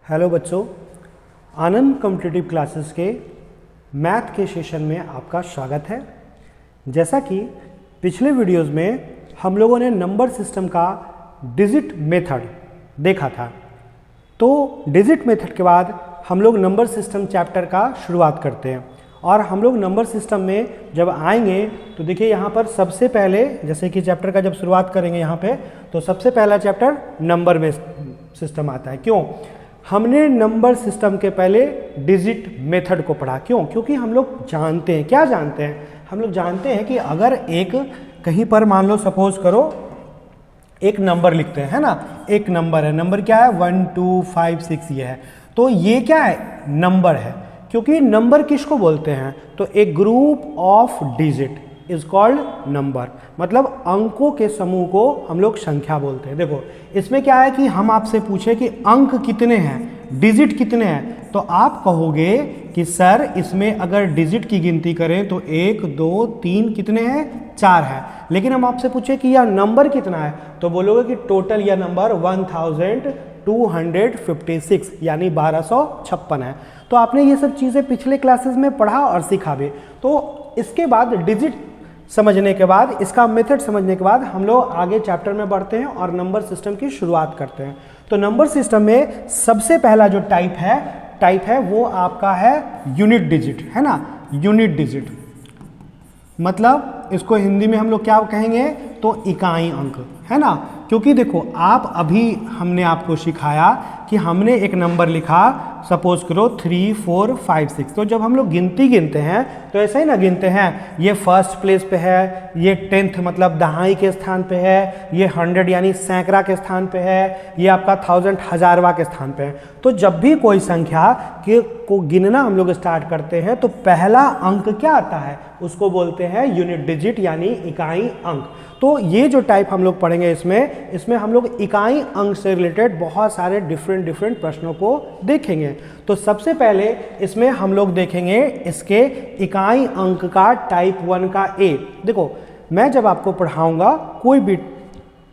Hello बच्चों, आनंद competitive classes के math के सेशन में आपका स्वागत है। जैसा कि पिछले वीडियोस में हम लोगों ने नंबर सिस्टम का डिजिट मेथड देखा था, तो डिजिट मेथड के बाद हम लोग नंबर सिस्टम चैप्टर का शुरुआत करते हैं। और हम लोग नंबर सिस्टम में जब आएंगे तो देखिए यहाँ पर सबसे पहले, जैसे कि चैप्टर का जब शुरुआत करेंगे यहाँ पे, तो सबसे पहला चैप्टर नंबर में सिस्टम आता है। क्यों? हमने नंबर सिस्टम के पहले डिजिट मेथड को पढ़ा। क्यों? क्योंकि हम लोग जानते हैं, क्या जानते हैं, हम लोग जानते हैं कि अगर एक कहीं पर मान लो सपोज करो एक नंबर लिखते हैं, है ना, एक नंबर है, नंबर क्या है 1 2 5 6 ये है, तो ये क्या है, नंबर है। क्योंकि नंबर किसको बोलते हैं, तो एक group of digit is called number, मतलब अंकों के समूह को हम लोग संख्या बोलते हैं। देखो इसमें क्या है कि हम आपसे पूछे कि अंक कितने हैं, डिजिट कितने हैं, तो आप कहोगे कि सर इसमें अगर डिजिट की गिनती करें तो 1 2 3 कितने हैं, 4 है। लेकिन हम आपसे पूछे कि यह नंबर कितना है, तो बोलोगे कि टोटल यह नंबर 1256 यानी 1256 है। तो आपने ये सब चीज़ें पिछले क्लासेस में पढ़ा और सीखा भी। तो इसके बाद डिजिट समझने के बाद, इसका मेथड समझने के बाद हम लोग आगे चैप्टर में बढ़ते हैं और नंबर सिस्टम की शुरुआत करते हैं। तो नंबर सिस्टम में सबसे पहला जो टाइप है वो आपका है यूनिट डिजिट, है ना। यूनिट डिजिट मतलब इसको हिंदी में हम लोग क्या कहेंगे, तो इकाई अंक, है ना। क्योंकि देखो आप अभी हमने आपको सिखाया कि हमने एक नंबर लिखा, सपोज करो 3 4 5 6, तो जब हम लोग गिनती गिनते हैं तो ऐसा ही ना गिनते हैं, ये फर्स्ट प्लेस पे है, ये 10th मतलब दहाई के स्थान पे है, ये 100 यानी सैकड़ा के स्थान पे है, ये आपका 1000 हजारवा के स्थान पे है। तो जब भी कोई संख्या को गिनना हम लोग स्टार्ट करते हैं तो पहला अंक क्या आता है, उसको बोलते हैं यूनिट डिजिट यानी इकाई अंक। तो ये जो टाइप हम लोग पढ़ेंगे इसमें हम लोग इकाई अंक से रिलेटेड बहुत सारे डिफरेंट प्रश्नों को देखेंगे। तो सबसे पहले इसमें हम लोग देखेंगे इसके इकाई अंक का टाइप 1 का ए। देखो मैं जब आपको पढ़ाऊंगा कोई भी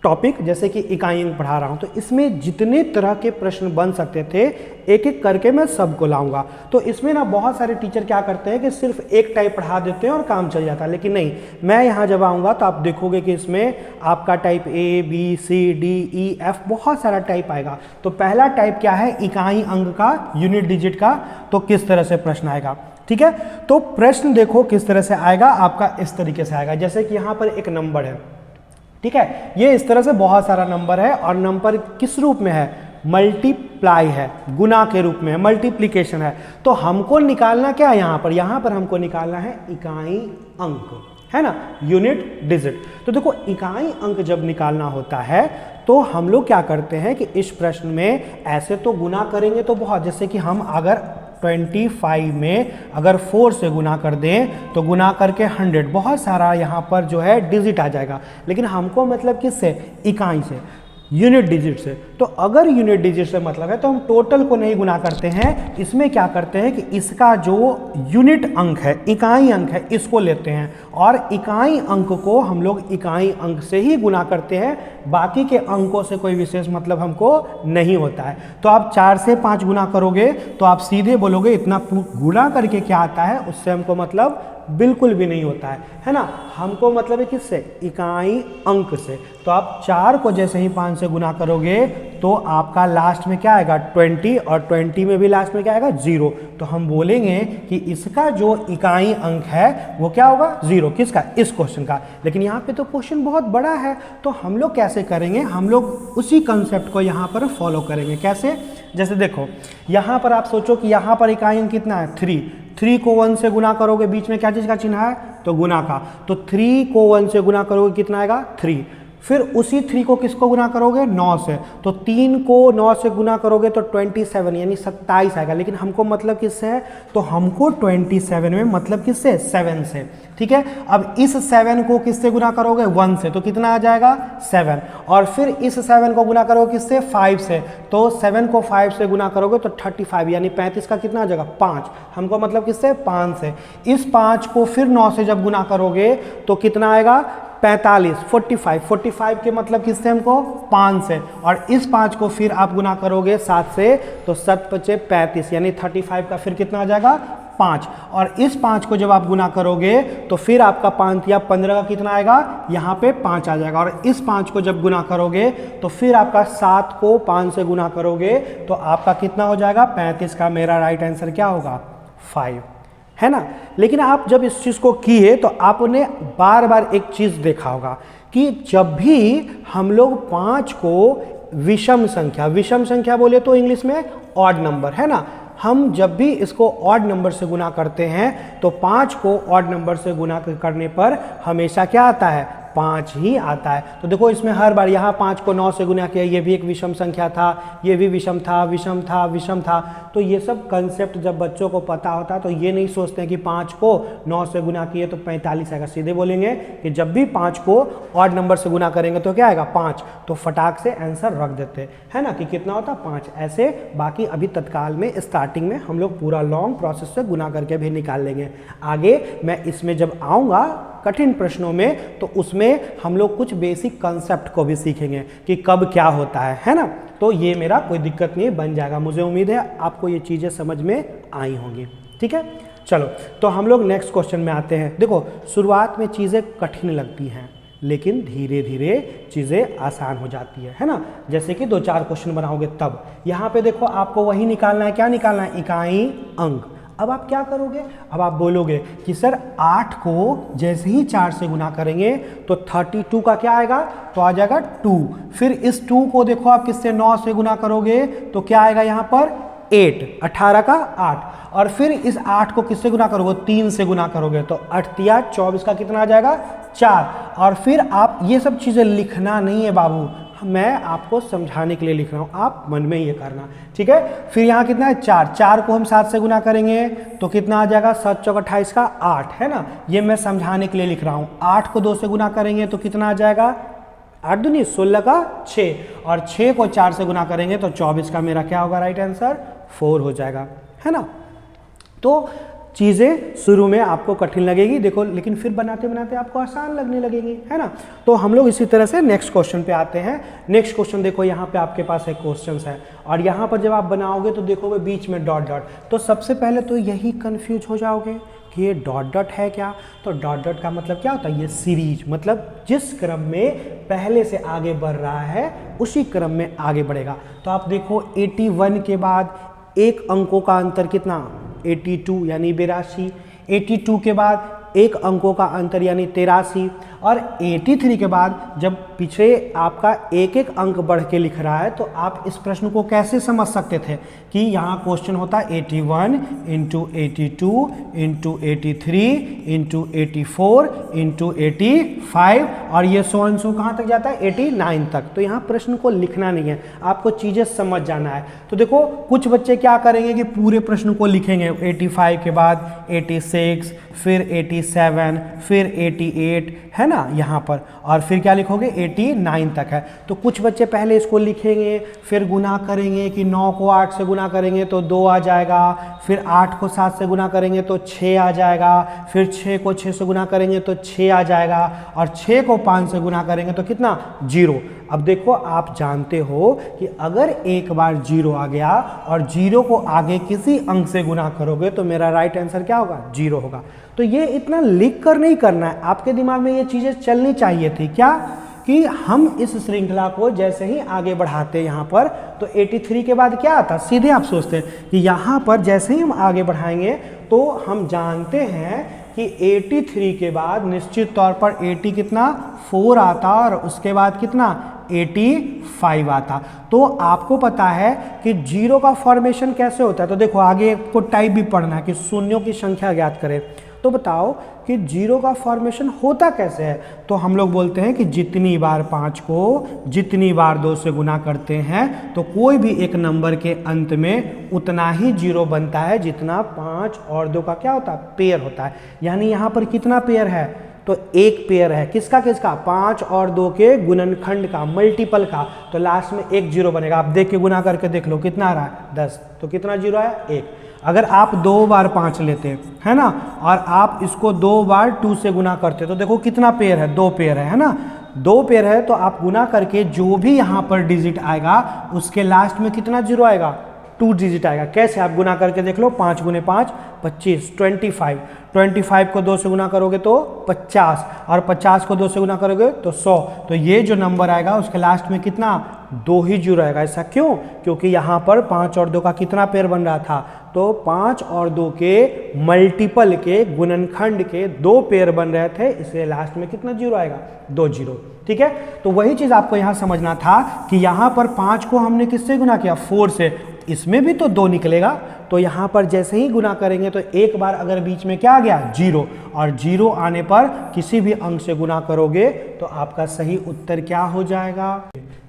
टॉपिक, जैसे कि इकाई अंक पढ़ा रहा हूं, तो इसमें जितने तरह के प्रश्न बन सकते थे एक एक करके मैं सबको लाऊंगा। तो इसमें ना बहुत सारे टीचर क्या करते हैं कि सिर्फ एक टाइप पढ़ा देते हैं और काम चल जाता है, लेकिन नहीं, मैं यहाँ जब आऊँगा तो आप देखोगे कि इसमें आपका type A B C D E F बहुत सारा टाइप आएगा। तो पहला टाइप क्या है, इकाई अंक का, यूनिट डिजिट का। तो किस तरह से प्रश्न आएगा, ठीक है। तो प्रश्न देखो किस तरह से आएगा, आपका इस तरीके से आएगा, जैसे कि यहाँ पर एक नंबर है, ठीक है, ये इस तरह से बहुत सारा नंबर है और नंबर किस रूप में है, मल्टीप्लाई है, गुना के रूप में है, मल्टीप्लिकेशन है। तो हमको निकालना क्या है यहाँ पर हमको निकालना है इकाई अंक, है ना, यूनिट डिजिट। तो देखो इकाई अंक जब निकालना होता है तो हम लोग क्या करते हैं कि इस प्रश्न में ऐसे तो गुना करेंगे तो बहुत, जैसे कि हम अगर 25 में अगर 4 से गुना कर दें तो गुना करके 100, बहुत सारा यहाँ पर जो है डिजिट आ जाएगा। लेकिन हमको मतलब किससे, इकाई से, यूनिट डिजिट से। तो अगर यूनिट डिजिट से मतलब है तो हम टोटल को नहीं गुना करते हैं, इसमें क्या करते हैं कि इसका जो यूनिट अंक है, इकाई अंक है, इसको लेते हैं और इकाई अंक को हम लोग इकाई अंक से ही गुना करते हैं, बाकी के अंकों से कोई विशेष मतलब हमको नहीं होता है। तो आप 4 से 5 गुना करोगे तो आप सीधे बोलोगे इतना गुना करके क्या आता है, उससे हमको मतलब बिल्कुल भी नहीं होता है ना। हमको मतलब है किससे, इकाई अंक से। तो आप 4 को जैसे ही 5 से गुना करोगे तो आपका लास्ट में क्या आएगा, 20, और 20 में भी लास्ट में क्या आएगा, 0। तो हम बोलेंगे कि इसका जो इकाई अंक है वो क्या होगा, 0। किसका, इस क्वेश्चन का। लेकिन यहाँ पे तो क्वेश्चन बहुत बड़ा है, तो हम लोग कैसे करेंगे, हम लोग उसी कंसेप्ट को यहाँ पर फॉलो करेंगे। कैसे, जैसे देखो यहाँ पर आप सोचो कि यहाँ पर इकाई अंक कितना है, 3 को 1 से गुना करोगे, बीच में क्या चीज़ का चिन्ह है, तो गुना का। तो 3 को 1 से गुना करोगे कितना आएगा, 3। फिर उसी 3 को किसको गुना करोगे, 9 से। तो 3 को 9 से गुना करोगे तो 27 यानी 27 आएगा। लेकिन हमको मतलब किससे है, तो हमको 27 में मतलब किससे, 7 से, ठीक है। अब इस 7 को किससे गुना करोगे, 1 से, तो कितना आ जाएगा, 7। और फिर इस 7 को गुना करोगे किससे, 5 से, तो 7 को 5 से गुना करोगे तो 35 यानी 35 का कितना आ जाएगा, 5। हमको मतलब किससे, 5 से। इस 5 को फिर 9 से जब गुना करोगे तो कितना आएगा, 45, 45 के मतलब किससे हमको 5 से, और इस 5 को फिर आप गुना करोगे 7 से तो 7 पचे 35, यानी 35 का फिर कितना आ जाएगा 5, और इस 5 को जब आप गुना करोगे तो फिर आपका 5 या 15 का कितना आएगा, यहाँ पे 5 आ जाएगा, और इस 5 को जब गुना करोगे तो फिर आपका 7 को 5 से गुना करोगे तो आपका कितना हो जाएगा 35 का मेरा राइट आंसर क्या होगा 5, है ना। लेकिन आप जब इस चीज़ को किए तो आपने बार बार एक चीज़ देखा होगा कि जब भी हम लोग 5 को विषम संख्या बोले तो इंग्लिश में ऑड नंबर, है ना, हम जब भी इसको ऑड नंबर से गुना करते हैं तो 5 को ऑड नंबर से गुना करने पर हमेशा क्या आता है 5 ही आता है। तो देखो इसमें हर बार यहाँ 5 को 9 से गुना किया, ये भी एक विषम संख्या था, ये भी विषम था। तो ये सब कंसेप्ट जब बच्चों को पता होता तो ये नहीं सोचते हैं कि 5 को 9 से गुना किए तो 45 आएगा, सीधे बोलेंगे कि जब भी 5 को ऑड नंबर से गुना करेंगे तो क्या आएगा 5, तो फटाक से आंसर रख देते हैं ना कि कितना होता 5। ऐसे बाकी अभी तत्काल में स्टार्टिंग में हम लोग पूरा लॉन्ग प्रोसेस से गुना करके भी निकाल लेंगे। आगे मैं इसमें जब आऊँगा कठिन प्रश्नों में तो उसमें हम लोग कुछ बेसिक कंसेप्ट को भी सीखेंगे कि कब क्या होता है ना। तो ये मेरा कोई दिक्कत नहीं बन जाएगा, मुझे उम्मीद है आपको ये चीज़ें समझ में आई होंगी, ठीक है। चलो तो हम लोग नेक्स्ट क्वेश्चन में आते हैं। देखो शुरुआत में चीज़ें कठिन लगती हैं लेकिन धीरे धीरे चीज़ें आसान हो जाती है ना। जैसे कि 2-4 क्वेश्चन बनाओगे तब यहाँ पे देखो आपको वही निकालना है, क्या निकालना है, इकाई अंक। अब आप क्या करोगे, अब आप बोलोगे कि सर 8 को जैसे ही 4 से गुना करेंगे तो 32 का क्या आएगा, तो आ जाएगा 2। फिर इस 2 को देखो आप किससे 9 से गुना करोगे तो क्या आएगा यहाँ पर 8, 18 का 8, और फिर इस 8 को किससे गुना करोगे 3 से गुना करोगे तो 8 या 24 का कितना आ जाएगा 4। और फिर आप ये सब चीज़ें लिखना नहीं है बाबू, मैं आपको समझाने के लिए लिख रहा हूँ, आप मन में ये करना, ठीक है। फिर यहाँ कितना है 4 को हम 7 से गुना करेंगे तो कितना आ जाएगा 7 चौक 28 का 8, है ना, ये मैं समझाने के लिए लिख रहा हूँ। 8 को 2 से गुना करेंगे तो कितना आ जाएगा 8 दूनी 16 का 6, और 6 को 4 से गुना करेंगे तो 24 का मेरा क्या होगा राइट आंसर 4 हो जाएगा, है ना। तो चीज़ें शुरू में आपको कठिन लगेगी देखो, लेकिन फिर बनाते बनाते आपको आसान लगने लगेगी, है ना। तो हम लोग इसी तरह से नेक्स्ट क्वेश्चन पे आते हैं। नेक्स्ट क्वेश्चन देखो यहाँ पे आपके पास एक क्वेश्चन है और यहाँ पर जब आप बनाओगे तो देखोगे बीच में डॉट डॉट, तो सबसे पहले तो यही कंफ्यूज हो जाओगे कि ये डॉट डॉट है क्या। तो डॉट डॉट का मतलब क्या होता है, ये सीरीज, मतलब जिस क्रम में पहले से आगे बढ़ रहा है उसी क्रम में आगे बढ़ेगा। तो आप देखो 81 के बाद एक अंकों का अंतर कितना 82 यानी 82, 82 के बाद एक अंकों का अंतर यानी 83, और 83 के बाद जब पीछे आपका एक एक अंक बढ़ के लिख रहा है तो आप इस प्रश्न को कैसे समझ सकते थे कि यहाँ क्वेश्चन होता है 81 इंटू 82 इंटू 83 इंटू 84 इंटू 85, और ये सो कहाँ तक जाता है 89 तक। तो यहाँ प्रश्न को लिखना नहीं है, आपको चीज़ें समझ जाना है। तो देखो कुछ बच्चे क्या करेंगे कि पूरे प्रश्न को लिखेंगे 85 के बाद 86, फिर 87, फिर 88, है ना यहाँ पर, और फिर क्या लिखोगे 89 तक है। तो कुछ बच्चे पहले इसको लिखेंगे, फिर गुना करेंगे कि 9 को 8 से गुना करेंगे तो 2 आ जाएगा, फिर 8 को 7 से गुना करेंगे तो 6 आ जाएगा, फिर 6 को 6 से गुना करेंगे तो 6 आ जाएगा, और 6 को 5 से गुना करेंगे तो कितना 0। अब देखो आप जानते हो कि अगर एक बार 0 आ गया और 0 को आगे किसी अंक से गुना करोगे तो मेरा राइट आंसर क्या होगा 0 होगा। तो ये इतना लिख कर नहीं करना है, आपके दिमाग में ये चीज़ें चलनी चाहिए थी क्या कि हम इस श्रृंखला को जैसे ही आगे बढ़ाते हैं यहाँ पर तो 83 के बाद क्या आता, सीधे आप सोचते हैं कि यहाँ पर जैसे ही हम आगे बढ़ाएंगे तो हम जानते हैं कि 83 के बाद निश्चित तौर पर 80 कितना 4 आता और उसके बाद कितना 85 आता। तो आपको पता है कि 0 का फॉर्मेशन कैसे होता है। तो देखो आगे आपको टाइप भी पढ़ना है कि शून्यों की संख्या ज्ञात करें। तो बताओ कि 0 का फॉर्मेशन होता कैसे है। तो हम लोग बोलते हैं कि जितनी बार 5 को जितनी बार 2 से गुना करते हैं तो कोई भी एक नंबर के अंत में उतना ही 0 बनता है जितना 5 और 2 का क्या होता है पेयर होता है। यानी यहाँ पर कितना पेयर है, तो एक पेयर है, किसका किसका 5 और 2 के गुणनखंड का, मल्टीपल का। तो लास्ट में एक 0 बनेगा। आप देख के गुना करके देख लो कितना आ रहा है 10, तो कितना 0 आया 1। अगर आप 2 बार 5 लेते है ना, और आप इसको 2 बार 2 से गुना करते, तो देखो कितना पेयर है, 2 पेयर है ना, 2 पेयर है, तो आप गुना करके जो भी यहाँ पर डिजिट आएगा उसके लास्ट में कितना जीरो आएगा, 2 डिजिट आएगा। कैसे, आप गुना करके देख लो, 5 गुने 5 25, 25 को 2 से गुना करोगे तो 50, और 50 को 2 से गुना करोगे तो 100। तो ये जो नंबर आएगा उसके लास्ट में कितना, 2 ही जीरो आएगा। ऐसा क्यों, क्योंकि यहाँ पर 5 और 2 का कितना पेयर बन रहा था, तो 5 और 2 के मल्टीपल के गुणनखंड के 2 पेयर बन रहे थे, इसलिए लास्ट में कितना जीरो आएगा, 2 जीरो। ठीक है, तो वही चीज आपको यहाँ समझना था कि यहाँ पर 5 को हमने किससे गुना किया, 4 से, इसमें भी तो 2 निकलेगा, तो यहाँ पर जैसे ही गुना करेंगे तो एक बार अगर बीच में क्या आ गया, जीरो, और जीरो आने पर किसी भी अंक से गुना करोगे तो आपका सही उत्तर क्या हो जाएगा,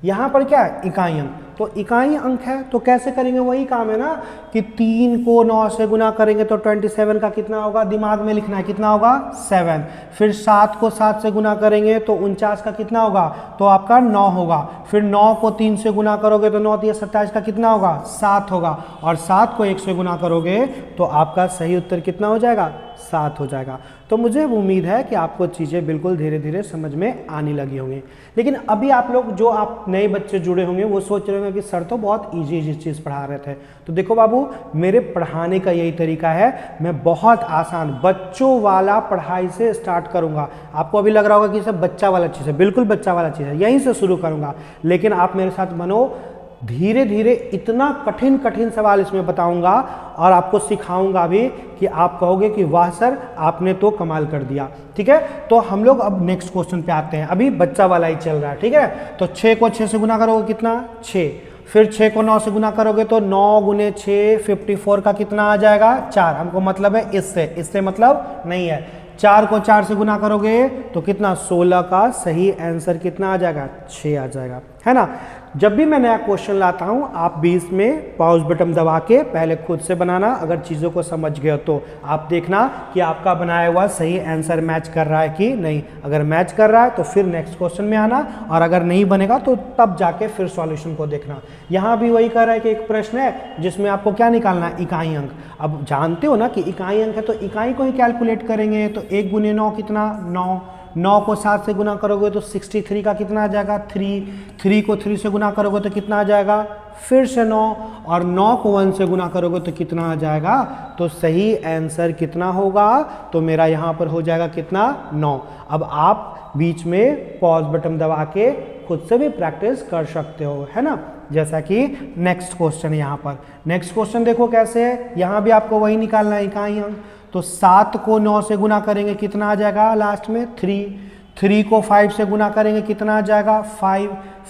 यहाँ पर क्या है, इकाई अंक। तो इकाई अंक है तो कैसे करेंगे, वही काम है ना कि 3 को 9 से गुना करेंगे तो 27 का कितना होगा, दिमाग में लिखना है, कितना होगा 7। फिर 7 को 7 से गुना करेंगे तो 49 का कितना होगा, तो आपका 9 होगा। फिर 9 को 3 से गुना करोगे तो 9 3 27 का कितना होगा, 7 होगा। और 7 को 1 से गुना करोगे तो आपका सही उत्तर कितना हो जाएगा, 7 हो जाएगा। तो मुझे उम्मीद है कि आपको चीज़ें बिल्कुल धीरे धीरे समझ में आने लगी होंगी। लेकिन अभी आप लोग, जो आप नए बच्चे जुड़े होंगे, वो सोच रहे होंगे कि सर तो बहुत इजी चीज़ पढ़ा रहे थे। तो देखो बाबू, मेरे पढ़ाने का यही तरीका है, मैं बहुत आसान बच्चों वाला पढ़ाई से स्टार्ट करूंगा। आपको अभी लग रहा होगा कि सब बच्चा वाला चीज़ है, बिल्कुल बच्चा वाला चीज़ है, यहीं से शुरू करूंगा। लेकिन आप मेरे साथ बनो, धीरे धीरे इतना कठिन कठिन सवाल इसमें बताऊंगा और आपको सिखाऊंगा भी कि आप कहोगे कि वाह सर, आपने तो कमाल कर दिया। ठीक है, तो हम लोग अब नेक्स्ट क्वेश्चन पे आते हैं। अभी बच्चा वाला ही चल रहा है। ठीक है, तो 6 को 6 से गुना करोगे कितना, 6। फिर 6 को 9 से गुना करोगे तो 9 गुने 6 54 का कितना आ जाएगा, 4। हमको मतलब है इससे मतलब नहीं है। 4 को 4 से गुना करोगे तो कितना, 16 का सही आंसर कितना आ जाएगा, 6 आ जाएगा, है ना। जब भी मैं नया क्वेश्चन लाता हूं, आप बीच में पॉज बटन दबा के पहले खुद से बनाना। अगर चीज़ों को समझ गए तो आप देखना कि आपका बनाया हुआ सही आंसर मैच कर रहा है कि नहीं। अगर मैच कर रहा है तो फिर नेक्स्ट क्वेश्चन में आना, और अगर नहीं बनेगा तो तब जाके फिर सॉल्यूशन को देखना। यहाँ भी वही कर रहा है कि एक प्रश्न है जिसमें आपको क्या निकालना है, इकाई अंक। अब जानते हो ना कि इकाई अंक है तो इकाई को ही कैलकुलेट करेंगे। तो 1 गुने 9 कितना, 9। 9 को 7 से गुना करोगे तो 63 का कितना आ जाएगा, 3 को 3 से गुना करोगे तो कितना आ जाएगा, फिर से 9, और 9 को 1 से गुना करोगे तो कितना आ जाएगा। तो सही आंसर कितना होगा, तो मेरा यहाँ पर हो जाएगा कितना, 9। अब आप बीच में पॉज बटन दबा के खुद से भी प्रैक्टिस कर सकते हो, है ना। जैसा कि नेक्स्ट क्वेश्चन है, यहाँ पर नेक्स्ट क्वेश्चन देखो कैसे है। यहाँ भी आपको वही निकालना है, इकाई अंक। तो 7 को 9 से गुना करेंगे कितना आ जाएगा, लास्ट में 3 को 5 से गुना करेंगे कितना आ जाएगा,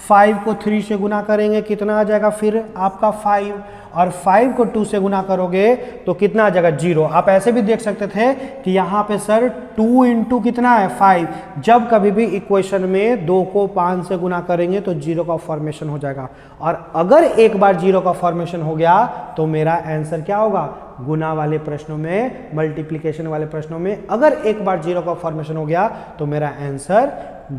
5 को 3 से गुना करेंगे कितना आ जाएगा, फिर आपका 5, और 5 को 2 से गुना करोगे तो कितना आ जाएगा, 0। आप ऐसे भी देख सकते थे कि यहाँ पे सर 2 इंटू कितना है, 5। जब कभी भी इक्वेशन में 2 को 5 से गुना करेंगे तो 0 का फॉर्मेशन हो जाएगा, और अगर एक बार 0 का फॉर्मेशन हो गया तो मेरा आंसर क्या होगा, गुना वाले प्रश्नों में, मल्टीप्लिकेशन वाले प्रश्नों में अगर एक बार 0 का फॉर्मेशन हो गया तो मेरा आंसर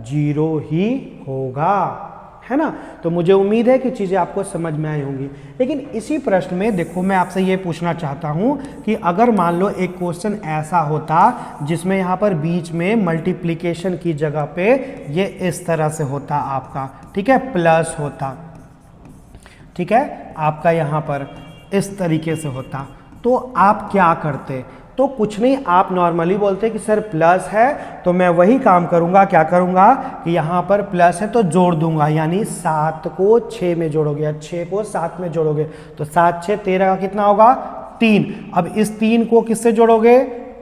0 ही होगा, है ना। तो मुझे उम्मीद है कि चीज़ें आपको समझ में आई होंगी। लेकिन इसी प्रश्न में देखो, मैं आपसे ये पूछना चाहता हूँ कि अगर मान लो एक क्वेश्चन ऐसा होता जिसमें यहाँ पर बीच में मल्टीप्लिकेशन की जगह पे ये इस तरह से होता आपका, ठीक है, प्लस होता, ठीक है, आपका यहाँ पर इस तरीके से होता, तो आप क्या करते। तो कुछ नहीं, आप नॉर्मली बोलते कि सर प्लस है, तो मैं वही काम करूंगा, क्या करूंगा कि यहाँ पर प्लस है तो जोड़ दूंगा, यानी 7 को 6 में जोड़ोगे, 6 को 7 में जोड़ोगे तो 7 6 13 का कितना होगा, 3। अब इस 3 को किससे जोड़ोगे,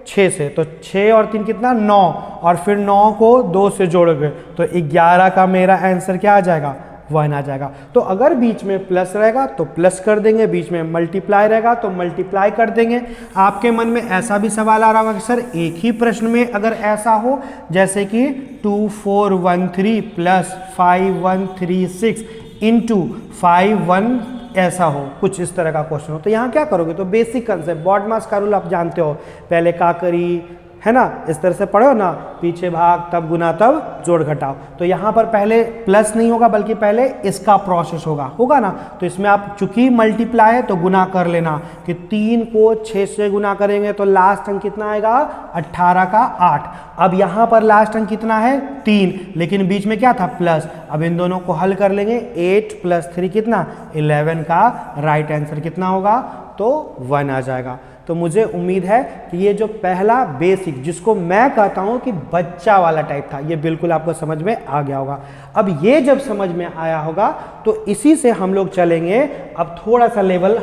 6 से, तो 6 और 3 कितना, 9, और फिर 9 को 2 से जोड़ोगे तो 11 का मेरा आंसर क्या आ जाएगा, 1 आ जाएगा। तो अगर बीच में प्लस रहेगा तो प्लस कर देंगे, बीच में मल्टीप्लाई रहेगा तो मल्टीप्लाई कर देंगे। आपके मन में ऐसा भी सवाल आ रहा होगा कि सर एक ही प्रश्न में अगर ऐसा हो, जैसे कि 2413 प्लस 5136 इंटू 51, ऐसा हो, कुछ इस तरह का क्वेश्चन हो, तो यहाँ क्या करोगे, तो बेसिक कंसेप्ट, बॉड मास का रूल आप जानते हो, पहले का करी, है ना, इस तरह से पढ़ो ना, पीछे भाग तब गुना तब जोड़ घटाओ। तो यहाँ पर पहले प्लस नहीं होगा बल्कि पहले इसका प्रोसेस होगा ना। तो इसमें आप चूंकि मल्टीप्लाई है तो गुना कर लेना कि 3 को 6 से गुना करेंगे तो लास्ट अंक कितना आएगा 18 का 8। अब यहाँ पर लास्ट अंक कितना है 3, लेकिन बीच में क्या था प्लस। अब इन दोनों को हल कर लेंगे, 8 + 3 कितना 11 का राइट आंसर कितना होगा तो 1 आ जाएगा। तो मुझे उम्मीद है कि ये जो पहला बेसिक जिसको मैं कहता हूँ कि बच्चा वाला टाइप था, ये बिल्कुल आपको समझ में आ गया होगा। अब ये जब समझ में आया होगा तो इसी से हम लोग चलेंगे, अब थोड़ा सा लेवल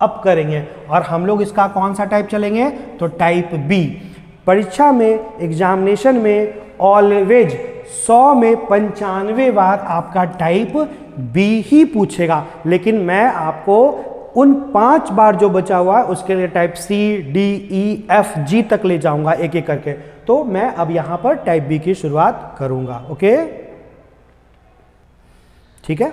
अप करेंगे और हम लोग इसका कौन सा टाइप चलेंगे तो टाइप बी। परीक्षा में एग्जामिनेशन में ऑलवेज 100 में 95 बार आपका टाइप बी ही पूछेगा, लेकिन मैं आपको उन 5 बार जो बचा हुआ है उसके लिए type C D E F G तक ले जाऊंगा एक एक करके। तो मैं अब यहां पर टाइप बी की शुरुआत करूंगा। ओके ठीक है,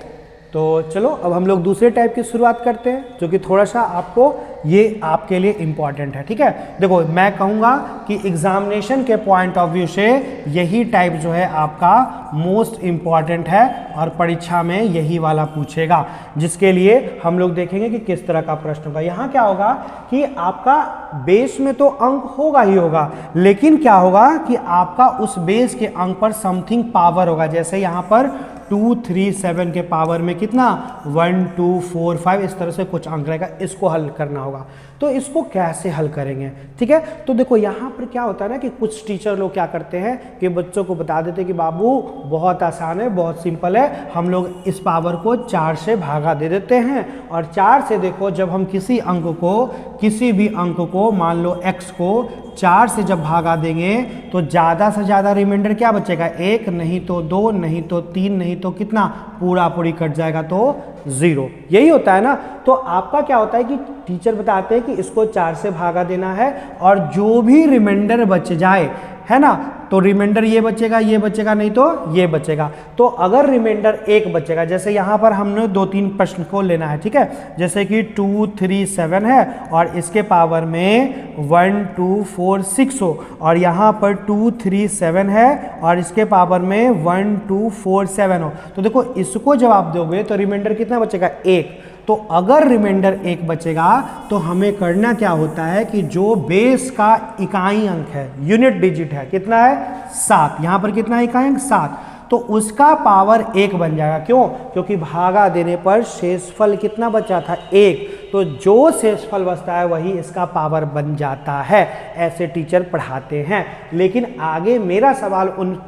तो चलो अब हम लोग दूसरे टाइप की शुरुआत करते हैं जो कि थोड़ा सा आपको ये आपके लिए इंपॉर्टेंट है। ठीक है, देखो मैं कहूँगा कि एग्जामिनेशन के पॉइंट ऑफ व्यू से यही टाइप जो है आपका मोस्ट इम्पॉर्टेंट है और परीक्षा में यही वाला पूछेगा, जिसके लिए हम लोग देखेंगे कि किस तरह का प्रश्न होगा। यहाँ क्या होगा कि आपका बेस में तो अंक होगा ही होगा, लेकिन क्या होगा कि आपका उस बेस के अंक पर समथिंग पावर होगा। जैसे यहाँ पर 2 3 7 के पावर में कितना 1 2 4 5 इस तरह से कुछ अंक रहेगा, इसको हल करना होगा। तो इसको कैसे हल करेंगे, ठीक है। तो देखो यहाँ पर क्या होता है ना कि कुछ टीचर लोग क्या करते हैं कि बच्चों को बता देते हैं कि बाबू बहुत आसान है, बहुत सिंपल है, हम लोग इस पावर को 4 से भागा दे देते हैं। और 4 से देखो जब हम किसी भी अंक को मान लो x को 4 से जब भागा देंगे तो ज़्यादा से ज़्यादा रिमाइंडर क्या बचेगा, 1 नहीं तो 2 नहीं तो 3 नहीं तो कितना पूरा पूरी कट जाएगा तो 0। यही होता है ना। तो आपका क्या होता है कि टीचर बताते हैं कि इसको 4 से भागा देना है और जो भी रिमाइंडर बच जाए, है ना, तो रिमाइंडर ये बचेगा नहीं तो ये बचेगा। तो अगर रिमाइंडर 1 बचेगा, जैसे यहाँ पर हमने 2-3 प्रश्न को लेना है, ठीक है, जैसे कि 2 3 7 है और इसके पावर में 1 2 4 6 हो, और यहाँ पर 2 3 7 है और इसके पावर में 1 2 4 7 हो। तो देखो इसको जब आप दोगे तो रिमाइंडर कितना बचेगा 1। तो अगर रिमाइंडर 1 बचेगा तो हमें करना क्या होता है कि जो बेस का इकाई अंक है, यूनिट डिजिट है, कितना है 7, यहाँ पर कितना इकाई अंक 7, तो उसका पावर 1 बन जाएगा। क्यों? क्योंकि भागा देने पर शेषफल कितना बचा था 1, तो जो शेषफल बचता है वही इसका पावर बन जाता है। ऐसे टीचर पढ़ाते हैं। लेकिन आगे मेरा सवाल उन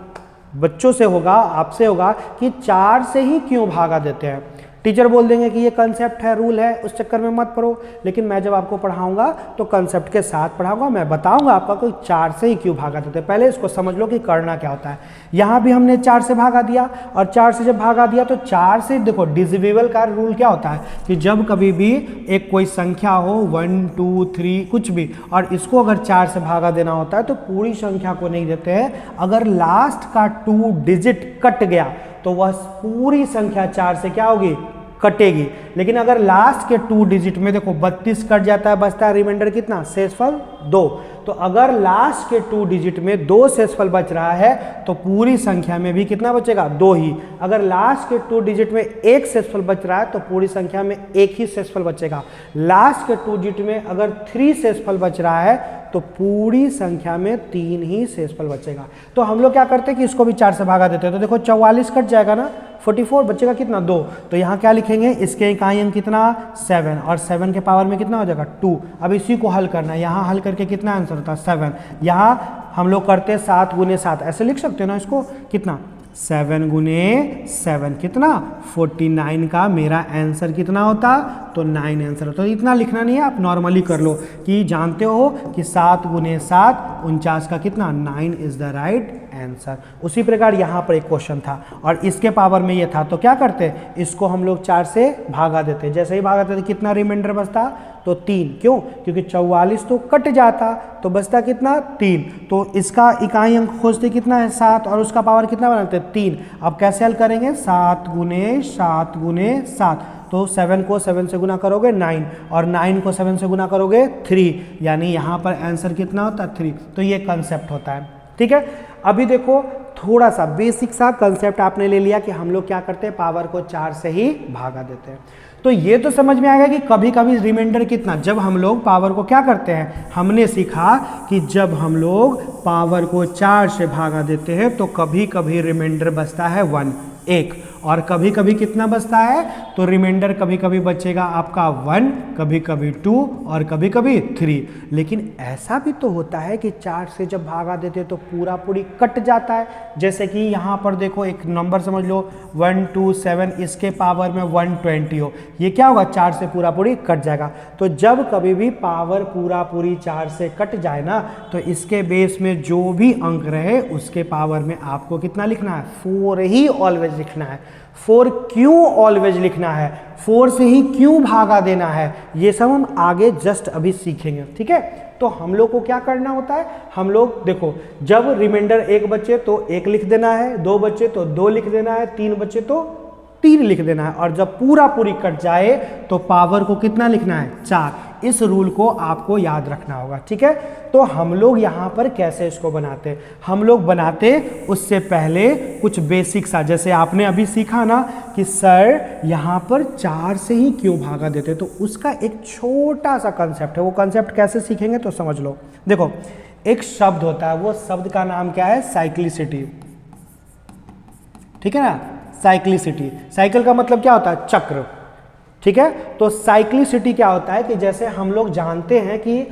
बच्चों से होगा, आपसे होगा कि 4 से ही क्यों भागा देते हैं। टीचर बोल देंगे कि ये कंसेप्ट है, रूल है, उस चक्कर में मत पढ़ो। लेकिन मैं जब आपको पढ़ाऊंगा तो कंसेप्ट के साथ पढ़ाऊंगा, मैं बताऊंगा आपका कोई 4 से ही क्यों भागा देते हैं। पहले इसको समझ लो कि करना क्या होता है। यहाँ भी हमने 4 से भागा दिया और 4 से जब भागा दिया तो 4 से देखो डिविजिबल का रूल क्या होता है कि जब कभी भी एक कोई संख्या हो 1 2 3 कुछ भी, और इसको अगर 4 से भागा देना होता है तो पूरी संख्या को नहीं देते हैं। अगर लास्ट का 2 डिजिट कट गया तो वह पूरी संख्या 4 से क्या होगी, कटेगी। लेकिन अगर लास्ट के 2 डिजिट में देखो 32 कट जाता है, बचता है रिमाइंडर कितना, शेषफल 2। तो अगर लास्ट के 2 डिजिट में 2 शेषफल बच रहा है तो पूरी संख्या में भी कितना बचेगा, 2 ही। अगर लास्ट के 2 डिजिट में 1 शेषफल बच रहा है तो पूरी संख्या में 1 ही शेषफल बचेगा। लास्ट के 2 डिजिट में अगर 3 शेषफल बच रहा है तो पूरी संख्या में 3 ही शेषफल बचेगा। तो हम लोग क्या करते हैं कि इसको भी 4 से भागा देते हैं। तो देखो 44 कट जाएगा ना, 44 बचेगा कितना 2। तो यहाँ क्या लिखेंगे, इसके इकाई अंक कितना 7 और 7 के पावर में कितना हो जाएगा 2। अब इसी को हल करना है, यहाँ हल करके कितना आंसर होता है 7। यहाँ हम लोग करते हैं 7 गुने 7, ऐसे लिख सकते हो ना इसको, कितना 7 गुने 7 कितना 49 का मेरा आंसर कितना होता, तो 9 आंसर होता। तो इतना लिखना नहीं है, आप नॉर्मली कर लो कि जानते हो कि 7 गुने 7 49 का कितना 9 इज द राइट आंसर। उसी प्रकार यहाँ पर एक क्वेश्चन था और इसके पावर में ये था, तो क्या करते, इसको हम लोग 4 से भागा देते। जैसे ही भागा देते कितना रिमाइंडर बचता, तो 3। क्यों? क्योंकि 44 तो कट जाता तो बचता कितना 3। तो इसका इकाई अंक खोजते कितना है 7 और उसका पावर कितना बनाते 3। अब कैसे हल करेंगे, 7 गुने 7 गुने 7, तो 7 को 7 से गुना करोगे 9 और 9 को 7 से गुना करोगे 3, यानी यहाँ पर आंसर कितना होता है 3। तो ये कंसेप्ट होता है, ठीक है। अभी देखो थोड़ा सा बेसिक सा कंसेप्ट आपने ले लिया कि हम लोग क्या करते हैं, पावर को 4 से ही भागा देते हैं। तो ये तो समझ में आएगा कि कभी कभी रिमाइंडर कितना, जब हम लोग पावर को क्या करते हैं, हमने सीखा कि जब हम लोग पावर को 4 से भागा देते हैं तो कभी कभी रिमाइंडर बचता है 1 और कभी कभी कितना बचता है, तो रिमाइंडर कभी कभी बचेगा आपका 1, कभी कभी 2 और कभी कभी 3। लेकिन ऐसा भी तो होता है कि 4 से जब भागा देते तो पूरा पूरी कट जाता है। जैसे कि यहाँ पर देखो एक नंबर समझ लो 127, इसके पावर में 120 हो, ये क्या होगा 4 से पूरा पूरी कट जाएगा। तो जब कभी भी पावर पूरा पूरी 4 से कट जाए ना, तो इसके बेस में जो भी अंक रहे उसके पावर में आपको कितना लिखना है, 4 ही ऑलवेज लिखना है। 4 क्यों ऑलवेज लिखना है, 4 से ही क्यों भागा देना है, ये सब हम आगे जस्ट अभी सीखेंगे, ठीक है। तो हम लोग को क्या करना होता है, हम लोग देखो जब रिमाइंडर 1 बचे तो 1 लिख देना है, 2 बचे तो 2 लिख देना है, 3 बचे तो 3 लिख देना है, और जब पूरा पूरी कट जाए तो पावर को कितना लिखना है, 4। इस रूल को आपको याद रखना होगा, ठीक है। तो हम लोग यहाँ पर कैसे इसको बनाते, हम लोग बनाते उससे पहले कुछ बेसिक सा, जैसे आपने अभी सीखा ना कि सर यहाँ पर 4 से ही क्यों भागा देते, तो उसका एक छोटा सा कंसेप्ट है। वो कंसेप्ट कैसे सीखेंगे तो समझ लो। देखो एक शब्द होता है, वो शब्द का नाम क्या है, साइक्लिसिटी, ठीक है ना। साइक्लिसिटी, साइकिल का मतलब क्या होता है, चक्र, ठीक है। तो साइक्लिसिटी क्या होता है कि जैसे हम लोग जानते हैं कि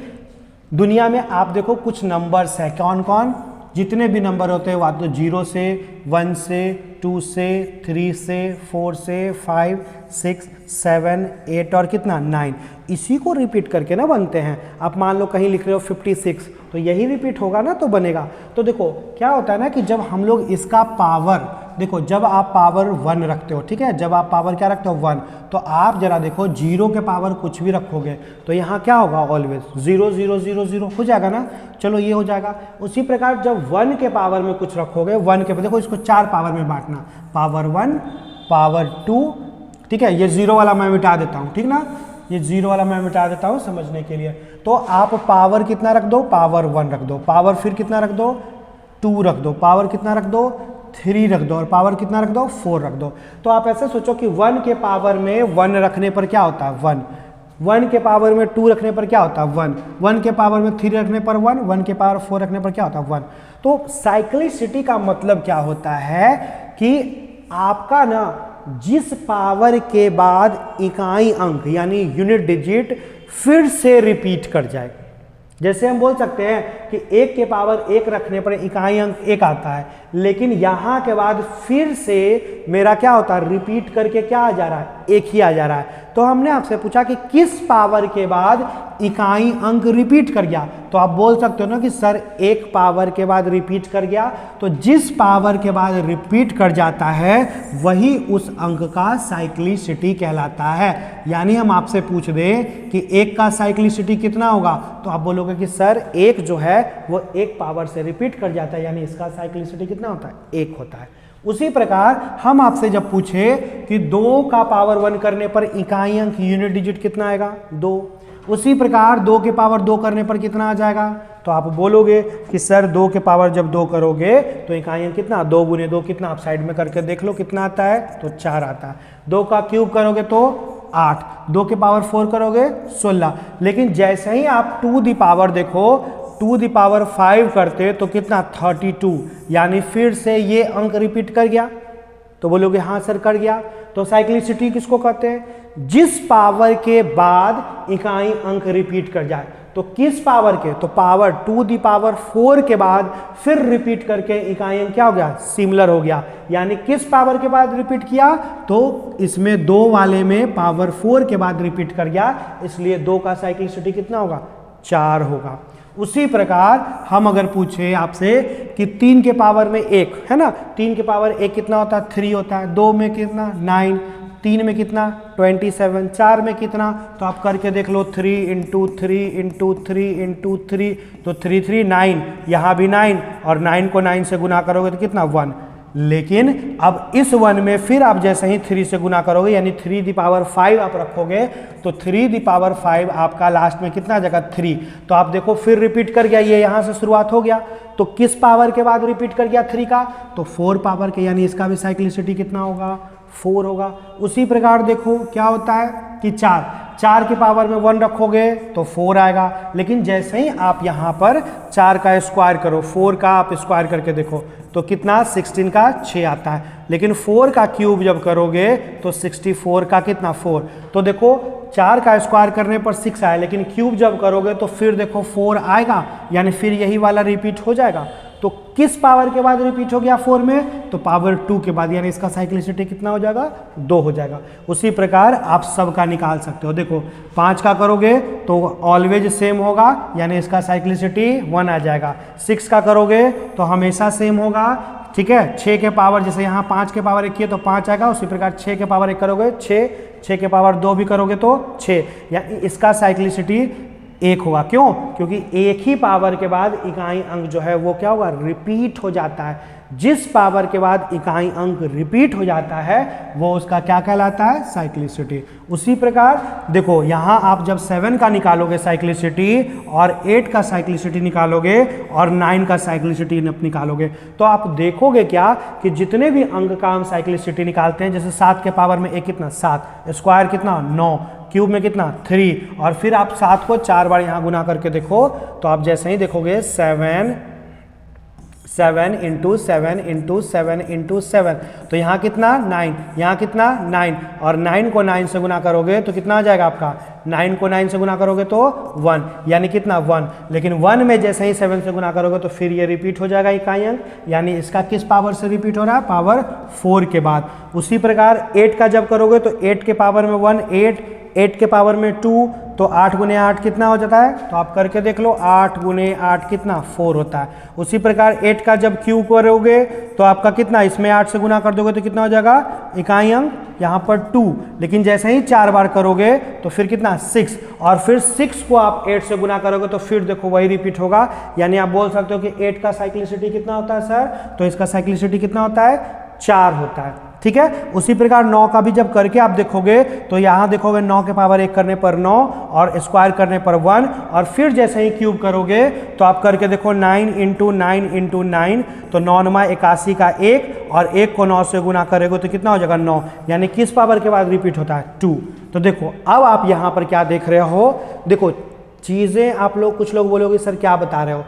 दुनिया में आप देखो कुछ नंबर्स है, कौन कौन, जितने भी नंबर होते हैं, तो 0 से 1 से 2 से 3 से 4 से 5 6 7 8 और कितना 9, इसी को रिपीट करके ना बनते हैं। आप मान लो कहीं लिख रहे हो 56, तो यही रिपीट होगा ना तो बनेगा। तो देखो क्या होता है ना कि जब हम लोग इसका पावर, देखो जब आप पावर 1 रखते हो, ठीक है, जब आप पावर क्या रखते हो 1, तो आप जरा देखो 0 के पावर कुछ भी रखोगे तो यहाँ क्या होगा, ऑलवेज 0 0 0 0 हो जाएगा ना। चलो ये हो जाएगा। उसी प्रकार जब 1 के पावर में कुछ रखोगे, 1 के, देखो इसको 4 पावर में बांटना, पावर 1 पावर 2, ठीक है। ये 0 वाला मैं मिटा देता हूँ, ठीक ना, ये 0 वाला मैं मिटा देता हूँ समझने के लिए। तो आप पावर कितना रख दो, पावर 1 रख दो, पावर फिर कितना रख दो, 2 रख दो, पावर कितना रख दो, 3 रख दो, और पावर कितना रख दो, 4 रख दो। तो आप ऐसे सोचो कि 1 के पावर में 1 रखने पर क्या होता है, 1, 1 के पावर में 2 रखने पर क्या होता है, 1, 1 के पावर में 3 रखने पर 1, 1 के पावर 4 रखने पर क्या होता है, 1। तो साइक्लिसिटी का मतलब क्या होता है कि आपका ना जिस पावर के बाद इकाई अंक यानी यूनिट डिजिट फिर से रिपीट कर जाए, जैसे हम बोल सकते हैं कि 1 के पावर 1 रखने पर इकाई अंक 1 आता है, लेकिन यहाँ के बाद फिर से मेरा क्या होता है, रिपीट करके क्या आ जा रहा है, 1 ही आ जा रहा है। तो हमने आपसे पूछा कि किस पावर के बाद इकाई अंक रिपीट कर गया, तो आप बोल सकते हो ना कि सर 1 पावर के बाद रिपीट कर गया। तो जिस पावर के बाद रिपीट कर जाता है वही उस अंक का साइक्लिसिटी कहलाता है। यानी हम आपसे पूछ दें कि 1 का साइक्लिसिटी कितना होगा, तो आप बोलोगे कि सर 1 जो है वो 1 पावर से रिपीट कर जाता है, यानी इसका साइक्लिसिटी कितना होता है, 1 होता है। उसी प्रकार हम आपसे जब पूछे कि 2 का पावर 1 करने पर इकाई अंक यूनिट डिजिट कितना आएगा, 2, उसी प्रकार 2 के पावर 2 करने पर कितना आ जाएगा, तो आप बोलोगे कि सर 2 के पावर जब 2 करोगे तो इकाई अंक कितना, 2 गुने 2 कितना, आप साइड में करके देख लो कितना आता है, तो 4 आता है। 2 का क्यूब करोगे तो 8, 2 के पावर 4 करोगे 16। लेकिन जैसे ही आप 2 दी पावर देखो, 2 दी पावर 5 करते तो कितना, 32, यानी फिर से ये अंक रिपीट कर गया। तो बोलोगे हाँ सर कर गया। तो साइक्लिसिटी किसको कहते हैं, जिस पावर के बाद इकाई अंक रिपीट कर जाए। तो किस पावर के, तो पावर 2 दी पावर 4 के बाद फिर रिपीट करके इकाई अंक क्या हो गया, सिमिलर हो गया। यानी किस पावर के बाद रिपीट किया, तो इसमें 2 वाले में पावर 4 के बाद रिपीट कर गया, इसलिए 2 का साइक्लिसिटी कितना होगा, 4 होगा। उसी प्रकार हम अगर पूछे आपसे कि 3 के पावर में 1 है ना, 3 के पावर 1 कितना होता है, 3 होता है, 2 में कितना 9, 3 में कितना 27, 4 में कितना, तो आप करके देख लो 3 × 3 × 3 × 3, तो 3 3 9, यहाँ भी 9 और 9 को 9 से गुना करोगे तो कितना 1, लेकिन अब इस 1 में फिर आप जैसे ही 3 से गुना करोगे यानी 3⁵ आप रखोगे तो 3⁵ आपका लास्ट में कितना जगह 3। तो आप देखो फिर रिपीट कर गया, ये यहां से शुरुआत हो गया तो किस पावर के बाद रिपीट कर गया 3 का, तो 4 पावर के, यानी इसका भी साइक्लिसिटी कितना होगा 4 होगा। उसी प्रकार देखो क्या होता है कि 4 के पावर में 1 रखोगे तो 4 आएगा, लेकिन जैसे ही आप यहाँ पर 4 का स्क्वायर करो, 4 का आप स्क्वायर करके देखो तो कितना 16 का 6 आता है, लेकिन 4 का क्यूब जब करोगे तो 64 का कितना 4। तो देखो 4 का स्क्वायर करने पर 6 आया, लेकिन क्यूब जब करोगे तो फिर देखो 4 आएगा, यानी फिर यही वाला रिपीट हो जाएगा। तो किस पावर के बाद रिपीट हो गया 4 में, तो पावर 2 के बाद, यानी इसका साइक्लिसिटी कितना हो जाएगा 2 हो जाएगा। उसी प्रकार आप सबका निकाल सकते हो। देखो 5 का करोगे तो ऑलवेज सेम होगा, यानी इसका साइक्लिसिटी 1 आ जाएगा। 6 का करोगे तो हमेशा सेम होगा, ठीक है। 6 के पावर, जैसे यहाँ 5 के पावर 1 किए तो 5 आएगा, उसी प्रकार 6 के पावर 1 करोगे 6 के पावर 2 भी करोगे तो 6, यानी इसका साइक्लिसिटी 1 होगा। क्यों? क्योंकि एक ही पावर के बाद इकाई अंक जो है वो क्या होगा रिपीट हो जाता है। जिस पावर के बाद इकाई अंक रिपीट हो जाता है वो उसका क्या कहलाता है साइक्लिसिटी। उसी प्रकार देखो यहाँ आप जब 7 का निकालोगे साइक्लिसिटी और 8 का साइक्लिसिटी निकालोगे और 9 का साइक्लिसिटी निकालोगे तो आप देखोगे क्या कि जितने भी अंक का हम साइक्लिसिटी निकालते हैं, जैसे 7 के पावर में 1 कितना 7, स्क्वायर कितना 9, क्यूब में कितना 3, और फिर आप 7 को 4 बार यहाँ गुना करके देखो तो आप जैसे ही देखोगे 7 इंटू 7 इंटू 7 इंटू 7, तो यहाँ कितना 9, यहाँ कितना 9, और 9 को 9 से गुना करोगे तो कितना आ जाएगा आपका, 9 को 9 से गुना करोगे तो 1, यानी कितना 1, लेकिन 1 में जैसे ही 7 से गुना करोगे तो फिर ये रिपीट हो जाएगा इकाई अंक, यानी इसका किस पावर से रिपीट हो रहा है, पावर 4 के बाद। उसी प्रकार 8 का जब करोगे तो 8 के पावर में 1 8 के पावर में 2, तो 8 गुने 8 कितना हो जाता है, तो आप करके देख लो 8 गुने 8 कितना 4 होता है। उसी प्रकार 8 का जब क्यूब करोगे तो आपका कितना, इसमें 8 से गुना कर दोगे तो कितना हो जाएगा इकाई अंक यहाँ पर 2, लेकिन जैसे ही 4 बार करोगे तो फिर कितना 6, और फिर 6 को आप 8 से गुना करोगे तो फिर देखो वही रिपीट होगा, यानी आप बोल सकते हो कि 8 का साइक्लिसिटी कितना होता है सर, तो इसका साइक्लिसिटी कितना होता है 4 होता है, ठीक है। उसी प्रकार 9 का भी जब करके आप देखोगे तो यहाँ देखोगे 9 के पावर 1 करने पर 9 और स्क्वायर करने पर 1, और फिर जैसे ही क्यूब करोगे तो आप करके देखो 9 इंटू 9 इंटू 9, तो 9 9 81 का 1, और 1 को 9 से गुना करोगे तो कितना हो जाएगा 9, यानी किस पावर के बाद रिपीट होता है 2। तो देखो अब आप यहाँ पर क्या देख रहे हो, देखो चीज़ें आप लोग, कुछ लोग बोलोगे सर क्या बता रहे हो,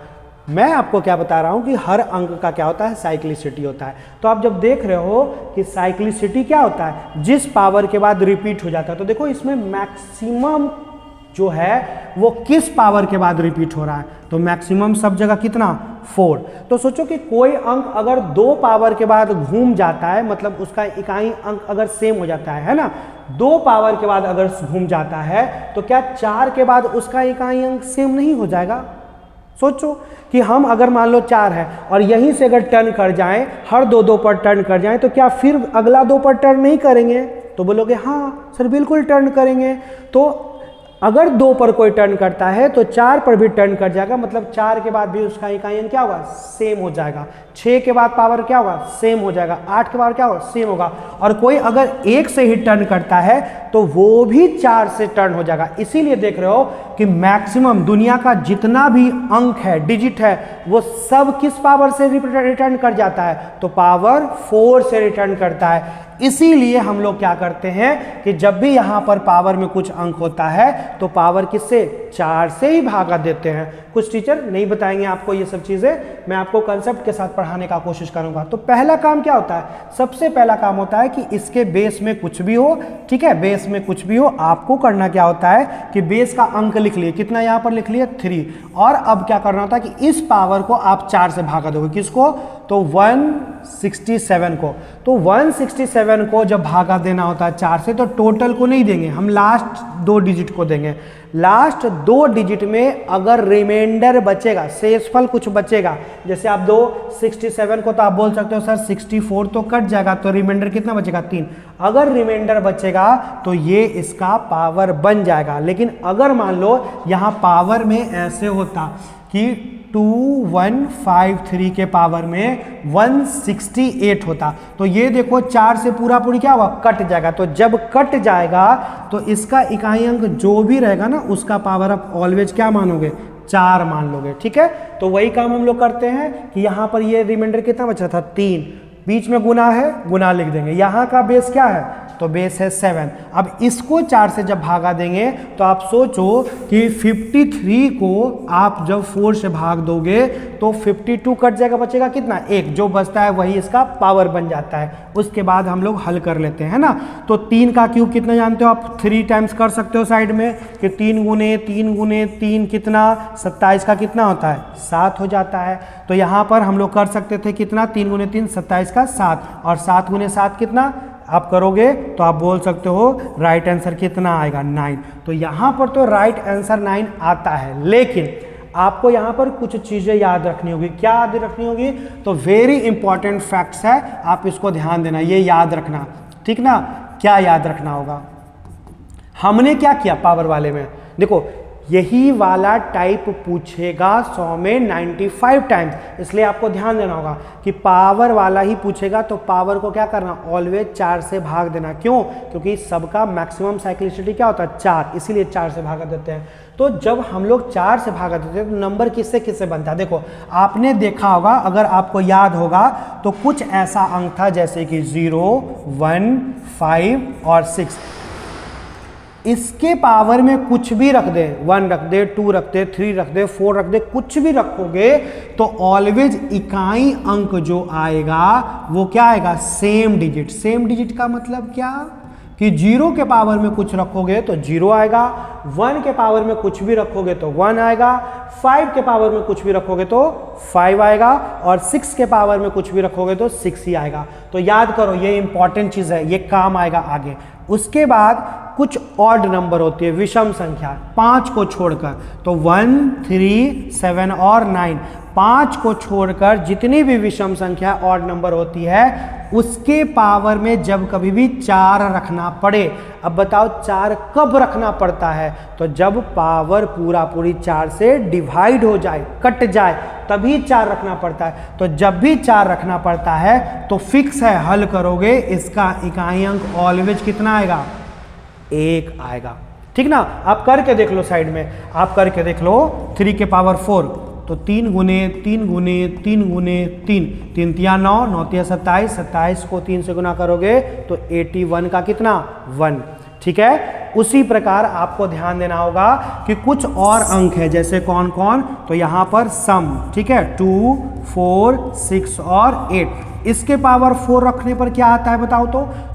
मैं आपको क्या बता रहा हूं कि हर अंक का क्या होता है साइक्लिसिटी होता है। तो आप जब देख रहे हो कि साइक्लिसिटी क्या होता है, जिस पावर के बाद रिपीट हो जाता है, तो देखो इसमें मैक्सिमम जो है वो किस पावर के बाद रिपीट हो रहा है, तो मैक्सिमम सब जगह कितना 4। तो सोचो कि कोई अंक अगर 2 पावर के बाद घूम जाता है, मतलब उसका इकाई अंक अगर सेम हो जाता है ना, 2 पावर के बाद अगर घूम जाता है तो क्या 4 के बाद उसका इकाई अंक सेम नहीं हो जाएगा। सोचो कि हम अगर मान लो 4 है और यहीं से अगर टर्न कर जाएं, हर 2 पर टर्न कर जाएं, तो क्या फिर अगला 2 पर टर्न नहीं करेंगे, तो बोलोगे हाँ सर बिल्कुल टर्न करेंगे। तो अगर 2 पर कोई टर्न करता है तो 4 पर भी टर्न कर जाएगा, मतलब 4 के बाद भी उसका इकाई अंक क्या होगा सेम हो जाएगा, 6 के बाद पावर क्या होगा सेम हो जाएगा, 8 के बाद क्या होगा सेम होगा, और कोई अगर 1 से ही टर्न करता है तो वो भी 4 से टर्न हो जाएगा। इसीलिए देख रहे हो कि मैक्सिमम दुनिया का जितना भी अंक है, डिजिट है, वो सब किस पावर से रिटर्न कर जाता है, तो पावर 4 से रिटर्न करता है। इसीलिए हम लोग क्या करते हैं कि जब भी यहाँ पर पावर में कुछ अंक होता है तो पावर किससे 4 से ही भागा देते हैं। कुछ टीचर नहीं बताएंगे आपको ये सब चीज़ें, मैं आपको कंसेप्ट के साथ पढ़ाने का कोशिश करूंगा। तो पहला काम क्या होता है, सबसे पहला काम होता है कि इसके बेस में कुछ भी हो, ठीक है, बेस में कुछ भी हो, आपको करना क्या होता है कि बेस का अंक लिख लिए, कितना यहाँ पर लिख लिए 3, और अब क्या करना होता है कि इस पावर को आप 4 से भागा दोगे, किसको, तो 167 को। तो 167 को जब भागा देना होता है 4 से, तो टोटल को नहीं देंगे, हम लास्ट 2 डिजिट को देंगे। लास्ट 2 डिजिट में अगर रिमाइंडर बचेगा, शेषफल कुछ बचेगा, जैसे आप 267 को तो आप बोल सकते हो सर 64 तो कट जाएगा, तो रिमाइंडर कितना बचेगा 3। अगर रिमाइंडर बचेगा तो ये इसका पावर बन जाएगा। लेकिन अगर मान लो यहाँ पावर में ऐसे होता कि 2153 के पावर में 168 होता। तो ये देखो 4 से पूरा पूरी क्या होगा, कट जाएगा। तो जब कट जाएगा तो इसका इकाई अंक जो भी रहेगा ना उसका पावर आप ऑलवेज क्या मानोगे, 4 मान लोगे। ठीक है, तो वही काम हम लोग करते हैं कि यहाँ पर ये रिमाइंडर कितना बचा था, 3, बीच में गुना है, गुना लिख देंगे। यहाँ का बेस क्या है, तो बेस है 7। अब इसको 4 से जब भागा देंगे तो आप सोचो कि 53 को आप जब 4 से भाग दोगे तो 52 कट जाएगा, बचेगा कितना, 1। जो बचता है वही इसका पावर बन जाता है। उसके बाद हम लोग हल कर लेते हैं ना। तो 3 का क्यूब कितना जानते हो आप, 3 टाइम्स कर सकते हो साइड में कि 3 गुने 3 गुने 3 कितना, 27 का कितना होता है, 7 हो जाता है। तो यहाँ पर हम लोग कर सकते थे कितना, 3 गुने 3 27 का 7, और 7 गुने 7 कितना आप करोगे तो आप बोल सकते हो राइट आंसर कितना आएगा, 9। तो यहाँ पर तो राइट आंसर 9 आता है, लेकिन आपको यहाँ पर कुछ चीज़ें याद रखनी होगी। क्या याद रखनी होगी, तो वेरी इंपॉर्टेंट फैक्ट्स है, आप इसको ध्यान देना, ये याद रखना, ठीक ना। क्या याद रखना होगा, हमने क्या किया पावर वाले में, देखो यही वाला टाइप पूछेगा 100 में 95 टाइम्स, इसलिए आपको ध्यान देना होगा कि पावर वाला ही पूछेगा तो पावर को क्या करना, ऑलवेज 4 से भाग देना। क्यों, क्योंकि सबका मैक्सिमम साइक्लिसिटी क्या होता है, 4, इसीलिए 4 से भागा देते हैं। तो जब हम लोग 4 से भागा देते हैं तो नंबर किससे किससे बनता है, देखो आपने देखा होगा, अगर आपको याद होगा तो कुछ ऐसा अंक था जैसे कि 0, 1, 5 और 6। इसके पावर में कुछ भी रख दे, 1 रख दे, 2 रख दे, 3 रख दे, 4 रख दे, कुछ भी रखोगे तो ऑलवेज इकाई अंक जो आएगा वो क्या आएगा, सेम डिजिट। सेम डिजिट का मतलब क्या, कि 0 के पावर में कुछ रखोगे तो 0 आएगा, 1 के पावर में कुछ भी रखोगे तो 1 आएगा, 5 के पावर में कुछ भी रखोगे तो 5 आएगा, और 6 के पावर में कुछ भी रखोगे तो 6 ही आएगा। तो याद करो, ये इंपॉर्टेंट चीज़ है, ये काम आएगा आगे। उसके बाद कुछ ऑड नंबर होती है, विषम संख्या, 5 को छोड़कर, तो 1, 3, 7 और 9, 5 को छोड़कर जितनी भी विषम संख्या ऑड नंबर होती है उसके पावर में जब कभी भी 4 रखना पड़े। अब बताओ 4 कब रखना पड़ता है, तो जब पावर पूरा पूरी 4 से डिवाइड हो जाए, कट जाए, तभी 4 रखना पड़ता है। तो जब भी 4 रखना पड़ता है तो फिक्स है, हल करोगे इसका इकाई अंक ऑलवेज कितना आएगा, 1 आएगा। ठीक ना, आप करके देख लो, साइड में आप करके देख लो, 3 के पावर 4, तो 3 गुने 3 गुने 3 गुने 3, 3 तिया 9, 9 तिया 27, 27 को 3 से गुना करोगे तो 81 का कितना, 1। ठीक है, उसी प्रकार आपको ध्यान देना होगा कि कुछ और अंक है, जैसे कौन कौन, तो यहाँ पर सम, ठीक है, 2, 4, 6 और 8। इसके पावर 4 रखने पर क्या आता है बताओ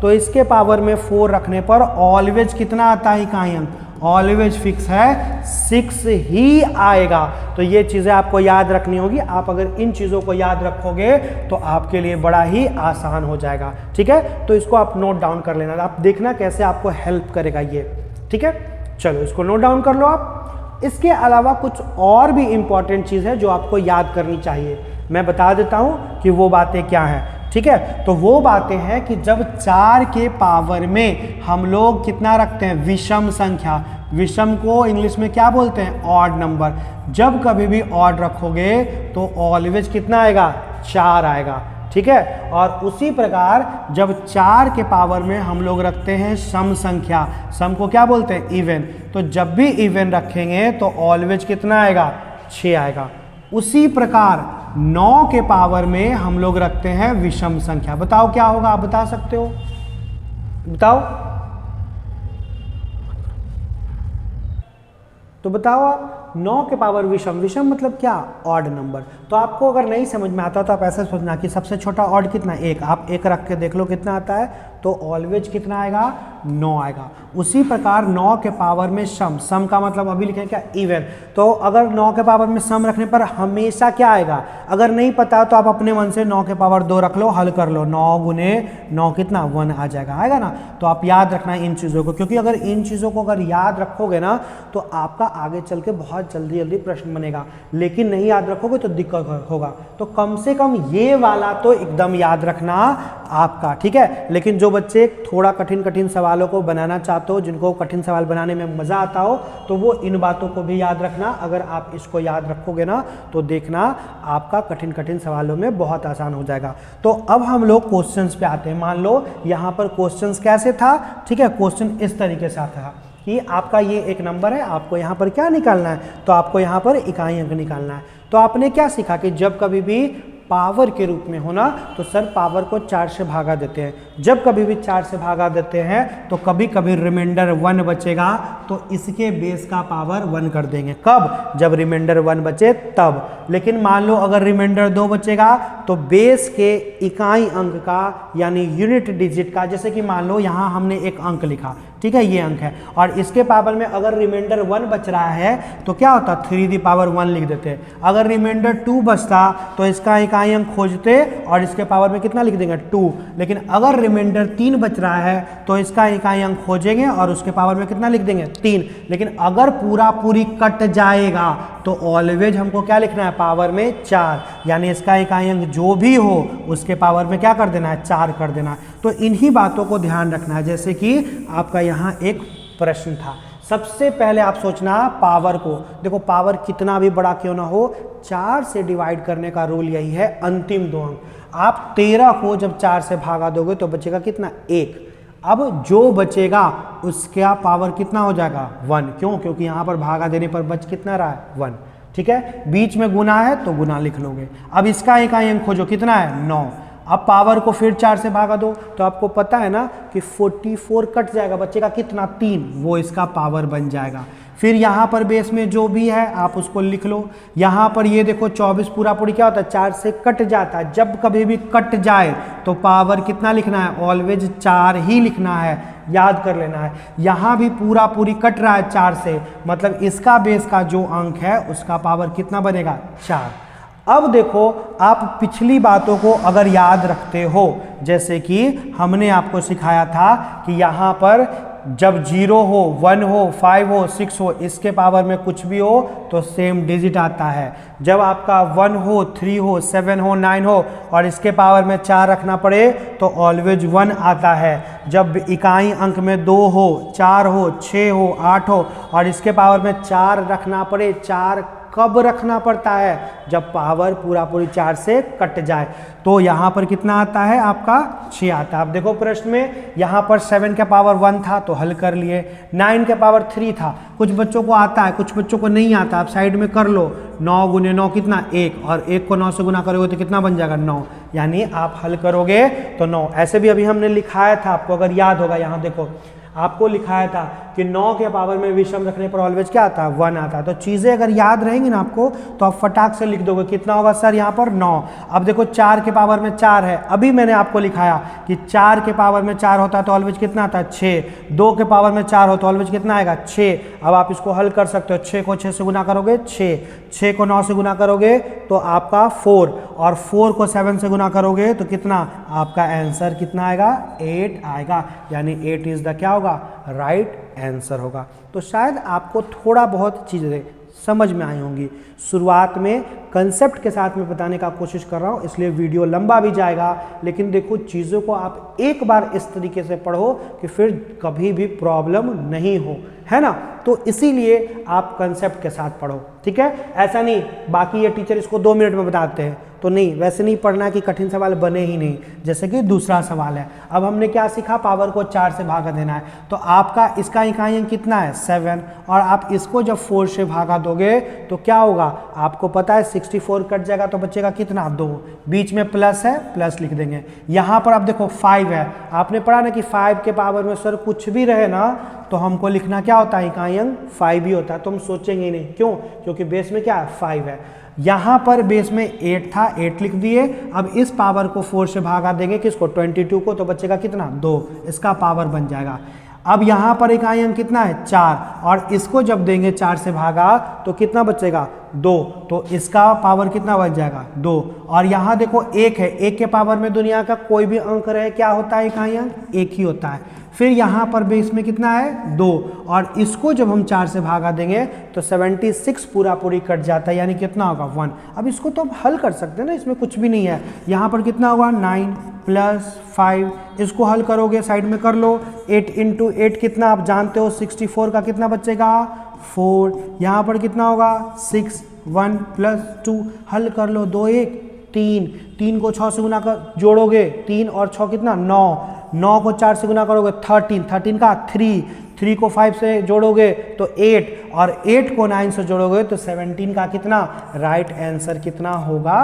तो इसके पावर में 4 रखने पर ऑलवेज कितना आता है इकाई अंक, ऑलवेज फिक्स है 6 ही आएगा। तो ये चीज़ें आपको याद रखनी होगी। आप अगर इन चीज़ों को याद रखोगे तो आपके लिए बड़ा ही आसान हो जाएगा। ठीक है, तो इसको आप नोट डाउन कर लेना, आप देखना कैसे आपको हेल्प करेगा ये। ठीक है, चलो इसको नोट डाउन कर लो आप। इसके अलावा कुछ और भी इंपॉर्टेंट चीज़ है जो आपको याद करनी चाहिए, मैं बता देता हूँ कि वो बातें क्या हैं। ठीक है, तो वो बातें हैं कि जब 4 के पावर में हम लोग कितना रखते हैं, विषम संख्या, विषम को इंग्लिश में क्या बोलते हैं, ऑड नंबर। जब कभी भी ऑड रखोगे तो ऑलवेज कितना आएगा, 4 आएगा। ठीक है, और उसी प्रकार जब 4 के पावर में हम लोग रखते हैं सम संख्या, सम को क्या बोलते हैं, इवन, तो जब भी इवन रखेंगे तो ऑलवेज कितना आएगा, 6 आएगा। उसी प्रकार 9 के पावर में हम लोग रखते हैं विषम संख्या, बताओ क्या होगा, आप बता सकते हो, बताओ, तो बताओ आप। 9 के पावर विषम, विषम मतलब क्या, ऑड नंबर। तो आपको अगर नहीं समझ में आता तो आप ऐसा सोचना कि सबसे छोटा ऑड कितना, 1, आप 1 रख के देख लो कितना आता है, तो ऑलवेज कितना आएगा, 9 आएगा। उसी प्रकार 9 के पावर में सम, सम का मतलब अभी लिखें क्या, इवन। तो अगर 9 के पावर में सम रखने पर हमेशा क्या आएगा, अगर नहीं पता तो आप अपने मन से 9 के पावर 2 रख लो, हल कर लो, 9 गुने 9 कितना, 1 आ जाएगा, आएगा ना। तो आप याद रखना इन चीज़ों को, क्योंकि अगर इन चीज़ों को अगर याद रखोगे ना तो आपका आगे चल के बहुत जल्दी जल्दी प्रश्न बनेगा, लेकिन नहीं याद रखोगे तो दिक्कत होगा। तो कम से कम ये वाला तो एकदम याद रखना, आपका, ठीक है। लेकिन जो बच्चे थोड़ा कठिन सवालों को बनाना चाहते हो, जिनको कठिन सवाल बनाने में मज़ा आता हो, तो वो इन बातों को भी याद रखना। अगर आप इसको याद रखोगे ना तो देखना आपका कठिन सवालों में बहुत आसान हो जाएगा। तो अब हम लोग क्वेश्चंस पे आते हैं। मान लो यहाँ पर क्वेश्चंस कैसे था, ठीक है। क्वेश्चन इस तरीके से आता था कि आपका ये एक नंबर है, आपको यहाँ पर क्या निकालना है, तो आपको यहाँ पर इकाई अंक निकालना है। तो आपने क्या सीखा कि जब कभी भी पावर के रूप में होना तो सर पावर को 4 से भागा देते हैं। जब कभी भी 4 से भागा देते हैं तो कभी कभी रिमाइंडर 1 बचेगा तो इसके बेस का पावर 1 कर देंगे। कब? जब रिमाइंडर 1 बचे तब। लेकिन मान लो अगर रिमाइंडर 2 बचेगा तो बेस के इकाई अंक का यानी यूनिट डिजिट का, जैसे कि मान लो यहाँ हमने एक अंक लिखा, ठीक है, ये अंक है, और इसके पावर में अगर रिमाइंडर 1 बच रहा है तो क्या होता, 3 लिख देते। अगर रिमाइंडर 2 बचता तो इसका इकाई अंक खोजते और इसके पावर में कितना लिख देंगे, 2। लेकिन अगर रिमाइंडर 3 बच रहा है तो इसका इकाई अंक खोजेंगे और उसके पावर में कितना लिख देंगे, 3। लेकिन अगर पूरी कट जाएगा तो ऑलवेज हमको क्या लिखना है, पावर में 4, यानी इसका इकाई अंक जो भी हो उसके पावर में क्या कर देना है, 4 कर देना है। तो इन्हीं बातों को ध्यान रखना है। जैसे कि आपका यहाँ एक प्रश्न था, सबसे पहले आप सोचना पावर को, देखो पावर कितना भी बड़ा क्यों ना हो, 4 से डिवाइड करने का रूल यही है, अंतिम 2 अंक। आप 13 को जब 4 से भागा दोगे तो बचेगा कितना, 1। अब जो बचेगा उसका पावर कितना हो जाएगा, 1। क्यों? क्योंकि यहाँ पर भागा देने पर बच कितना रहा है, 1, ठीक है। बीच में गुना है तो गुना लिख लोगे। अब इसका इकाई अंक खोजो, कितना है, 9। अब पावर को फिर 4 से भागा दो तो आपको पता है ना कि 44 कट जाएगा, बचेगा कितना, 3, वो इसका पावर बन जाएगा। फिर यहाँ पर बेस में जो भी है आप उसको लिख लो। यहाँ पर ये देखो 24 पूरी क्या होता है, 4 से कट जाता है। जब कभी भी कट जाए तो पावर कितना लिखना है, ऑलवेज 4 ही लिखना है, याद कर लेना है। यहाँ भी पूरी कट रहा है 4 से, मतलब इसका बेस का जो अंक है उसका पावर कितना बनेगा, 4। अब देखो आप पिछली बातों को अगर याद रखते हो, जैसे कि हमने आपको सिखाया था कि यहाँ पर जब 0 हो, 1 हो, 5 हो, 6 हो, इसके पावर में कुछ भी हो तो सेम डिजिट आता है। जब आपका 1 हो, 3 हो, 7 हो, 9 हो और इसके पावर में 4 रखना पड़े तो ऑलवेज 1 आता है। जब इकाई अंक में 2 हो, 4 हो, 6 हो, 8 हो और इसके पावर में 4 रखना पड़े, 4 कब रखना पड़ता है, जब पावर पूरी 4 से कट जाए। तो यहाँ पर कितना आता है आपका, 6 आता है। अब देखो प्रश्न में यहाँ पर 7 के पावर 1 था तो हल कर लिए, 9 के पावर 3 था। कुछ बच्चों को आता है, कुछ बच्चों को नहीं आता, आप साइड में कर लो। 9 गुने 9 कितना, 1, और 1 को 9 से गुना करोगे तो कितना बन जाएगा, 9। यानी आप हल करोगे तो 9। ऐसे भी अभी हमने लिखाया था, आपको अगर याद होगा, यहाँ देखो आपको लिखाया था कि 9 के पावर में विषम रखने पर ऑलवेज क्या आता है, 1 आता है। तो चीज़ें अगर याद रहेंगी ना आपको तो आप फटाक से लिख दोगे। कितना होगा सर यहाँ पर, 9। अब देखो 4 के पावर में 4 है, अभी मैंने आपको लिखाया कि 4 के पावर में 4 होता है तो ऑलवेज कितना आता है, 6। 2 के पावर में 4 हो तो ऑलवेज कितना आएगा, 6। अब आप इसको हल कर सकते हो, 6 को 6 से गुना करोगे 6, 6 को 9 से गुना करोगे तो आपका 4, और 4 को 7 से गुना करोगे तो कितना, आपका आंसर कितना आएगा, 8 आएगा। यानी 8 इज द क्या होगा, राइट आंसर होगा। तो शायद आपको थोड़ा बहुत चीज़ें समझ में आई होंगी। शुरुआत में कंसेप्ट के साथ में बताने का कोशिश कर रहा हूँ, इसलिए वीडियो लंबा भी जाएगा, लेकिन देखो चीज़ों को आप एक बार इस तरीके से पढ़ो कि फिर कभी भी प्रॉब्लम नहीं हो, है ना। तो इसीलिए आप कंसेप्ट के साथ पढ़ो, ठीक है। ऐसा नहीं बाकी ये टीचर इसको 2 मिनट में बताते हैं, तो नहीं, वैसे नहीं पढ़ना कि कठिन सवाल बने ही नहीं। जैसे कि दूसरा सवाल है, अब हमने क्या सीखा, पावर को 4 से भागा देना है। तो आपका इसका इकाई अंक कितना है, 7, और आप इसको जब 4 से भागा दोगे तो क्या होगा, आपको पता है 64 कट जाएगा तो बचेगा कितना, 2। बीच में प्लस है, प्लस लिख देंगे। यहाँ पर आप देखो 5 है, आपने पढ़ा ना कि 5 के पावर में सर कुछ भी रहे ना तो हमको लिखना क्या होता है, इकाई अंक 5 ही होता है। तो हम सोचेंगे नहीं, क्यों, क्योंकि बेस में क्या है, 5 है। यहाँ पर बेस में 8 था, 8 लिख दिए। अब इस पावर को 4 से भागा देंगे किसको, 22 को, तो बचेगा कितना, 2, इसका पावर बन जाएगा। अब यहाँ पर इकाई अंक कितना है, 4, और इसको जब देंगे 4 से भागा तो कितना बचेगा, 2, तो इसका पावर कितना बच जाएगा 2। और यहाँ देखो 1 है, 1 के पावर में दुनिया का कोई भी अंक रहे क्या होता है इकाई अंक, 1 ही होता है। फिर यहाँ पर बेस में कितना है 2, और इसको जब हम 4 से भागा देंगे तो 76 पूरा पूरी कट जाता है, यानी कितना होगा 1। अब इसको तो हम हल कर सकते हैं ना, इसमें कुछ भी नहीं है। यहाँ पर कितना होगा 9 + 5, इसको हल करोगे साइड में कर लो। 8 × 8 कितना आप जानते हो, 64 का कितना बचेगा 4। यहाँ पर कितना होगा 6, 1 + 2 हल कर लो, 2 1 3, 3 को 6 से गुना कर जोड़ोगे, 3 और 6 कितना 9, 9 को 4 से गुना करोगे 13, 13 का 3, 3 को 5 से जोड़ोगे तो 8, और 8 को 9 से जोड़ोगे तो 17 का कितना, राइट आंसर कितना होगा,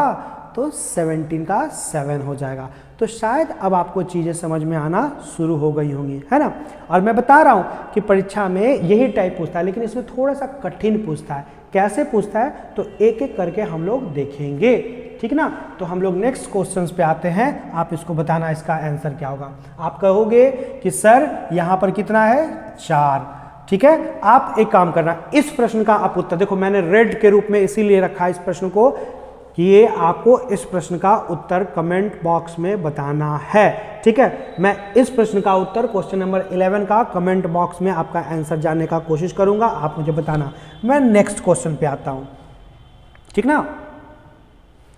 तो 17 का 7 हो जाएगा। तो शायद अब आपको चीज़ें समझ में आना शुरू हो गई होंगी, है ना। और मैं बता रहा हूँ कि परीक्षा में यही टाइप पूछता है, लेकिन इसमें थोड़ा सा कठिन पूछता है। कैसे पूछता है तो एक एक करके हम लोग देखेंगे, ठीक ना। तो हम लोग नेक्स्ट क्वेश्चंस पे आते हैं, आप इसको बताना इसका आंसर क्या होगा। आप कहोगे कि सर यहाँ पर कितना है 4, ठीक है। आप एक काम करना, इस प्रश्न का आप उत्तर देखो, मैंने रेड के रूप में इसीलिए रखा है इस प्रश्न को कि ये आपको इस प्रश्न का उत्तर कमेंट बॉक्स में बताना है, ठीक है। मैं इस प्रश्न का उत्तर क्वेश्चन नंबर 11 का कमेंट बॉक्स में आपका आंसर जानने का कोशिश करूंगा, आप मुझे बताना। मैं नेक्स्ट क्वेश्चन पे आता हूं, ठीक ना।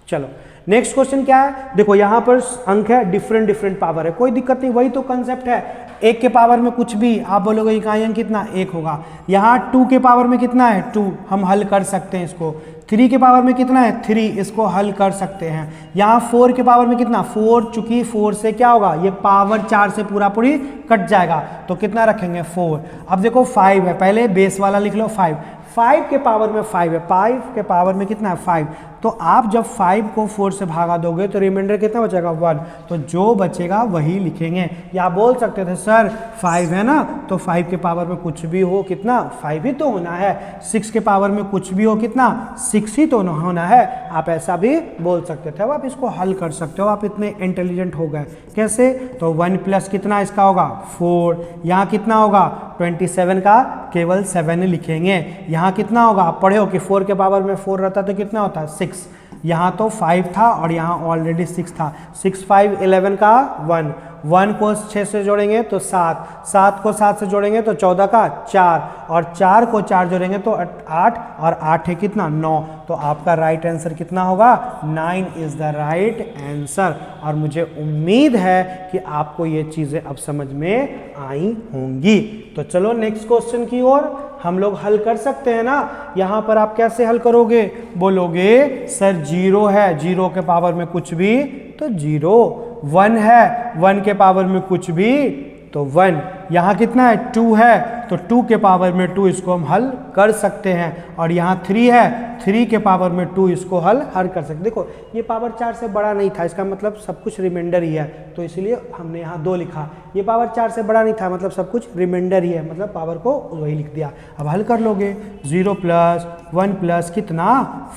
चलो नेक्स्ट क्वेश्चन क्या है, देखो यहां पर अंक है, डिफरेंट पावर है, कोई दिक्कत नहीं, वही तो कंसेप्ट है। 1 के पावर में कुछ भी आप बोलोगे इकाई अंक कितना 1 होगा। यहाँ 2 के पावर में कितना है 2, हम हल कर सकते हैं इसको। 3 के पावर में कितना है 3, इसको हल कर सकते हैं। यहाँ 4 के पावर में कितना 4, चूंकि 4 से क्या होगा ये पावर 4 से पूरा पूरी कट जाएगा, तो कितना रखेंगे 4। अब देखो 5 है, पहले बेस वाला लिख लो 5, 5 के पावर में 5 है, 5 के पावर में कितना है 5, तो आप जब 5 को 4 से भागा दोगे तो रिमाइंडर कितना बचेगा 1, तो जो बचेगा वही लिखेंगे। या बोल सकते थे सर 5 है ना, तो 5 के पावर में कुछ भी हो कितना 5 ही तो होना है, 6 के पावर में कुछ भी हो कितना 6 ही तो होना है, आप ऐसा भी बोल सकते थे। अब आप इसको हल कर सकते हो, आप इतने इंटेलिजेंट हो गए। कैसे, तो 1 प्लस कितना इसका होगा 4, यहाँ कितना होगा 27 का केवल 7 लिखेंगे। यहाँ कितना होगा, आप पढ़े हो कि 4 के पावर में 4 रहता तो कितना होता है 6, यहाँ तो 5 था और यहाँ ऑलरेडी 6 था, 6 5 11 का 1, 1 को 6 से जोड़ेंगे तो 7, 7 को 7 से जोड़ेंगे तो 14 का 4, और 4 को 4 जोड़ेंगे तो 8, और 8 है कितना 9, तो आपका राइट आंसर कितना होगा 9 इज द राइट आंसर। और मुझे उम्मीद है कि आपको ये चीज़ें अब समझ में आई होंगी। तो चलो नेक्स्ट क्वेश्चन की ओर हम लोग हल कर सकते हैं ना। यहाँ पर आप कैसे हल करोगे, बोलोगे सर 0 है, 0 के पावर में कुछ भी तो 0, 1 है, 1 के पावर में कुछ भी तो 1, यहाँ कितना है 2 है, तो 2 के पावर में 2, इसको हम हल कर सकते हैं। और यहाँ 3 है, 3 के पावर में 2, इसको हल कर सकते। देखो ये पावर 4 से बड़ा नहीं था, इसका मतलब सब कुछ रिमाइंडर ही है, तो इसलिए हमने यहाँ 2 लिखा। ये पावर 4 से बड़ा नहीं था, मतलब सब कुछ रिमाइंडर ही है, मतलब पावर को वही लिख दिया। अब हल कर लोगे, 0 + 1 + कितना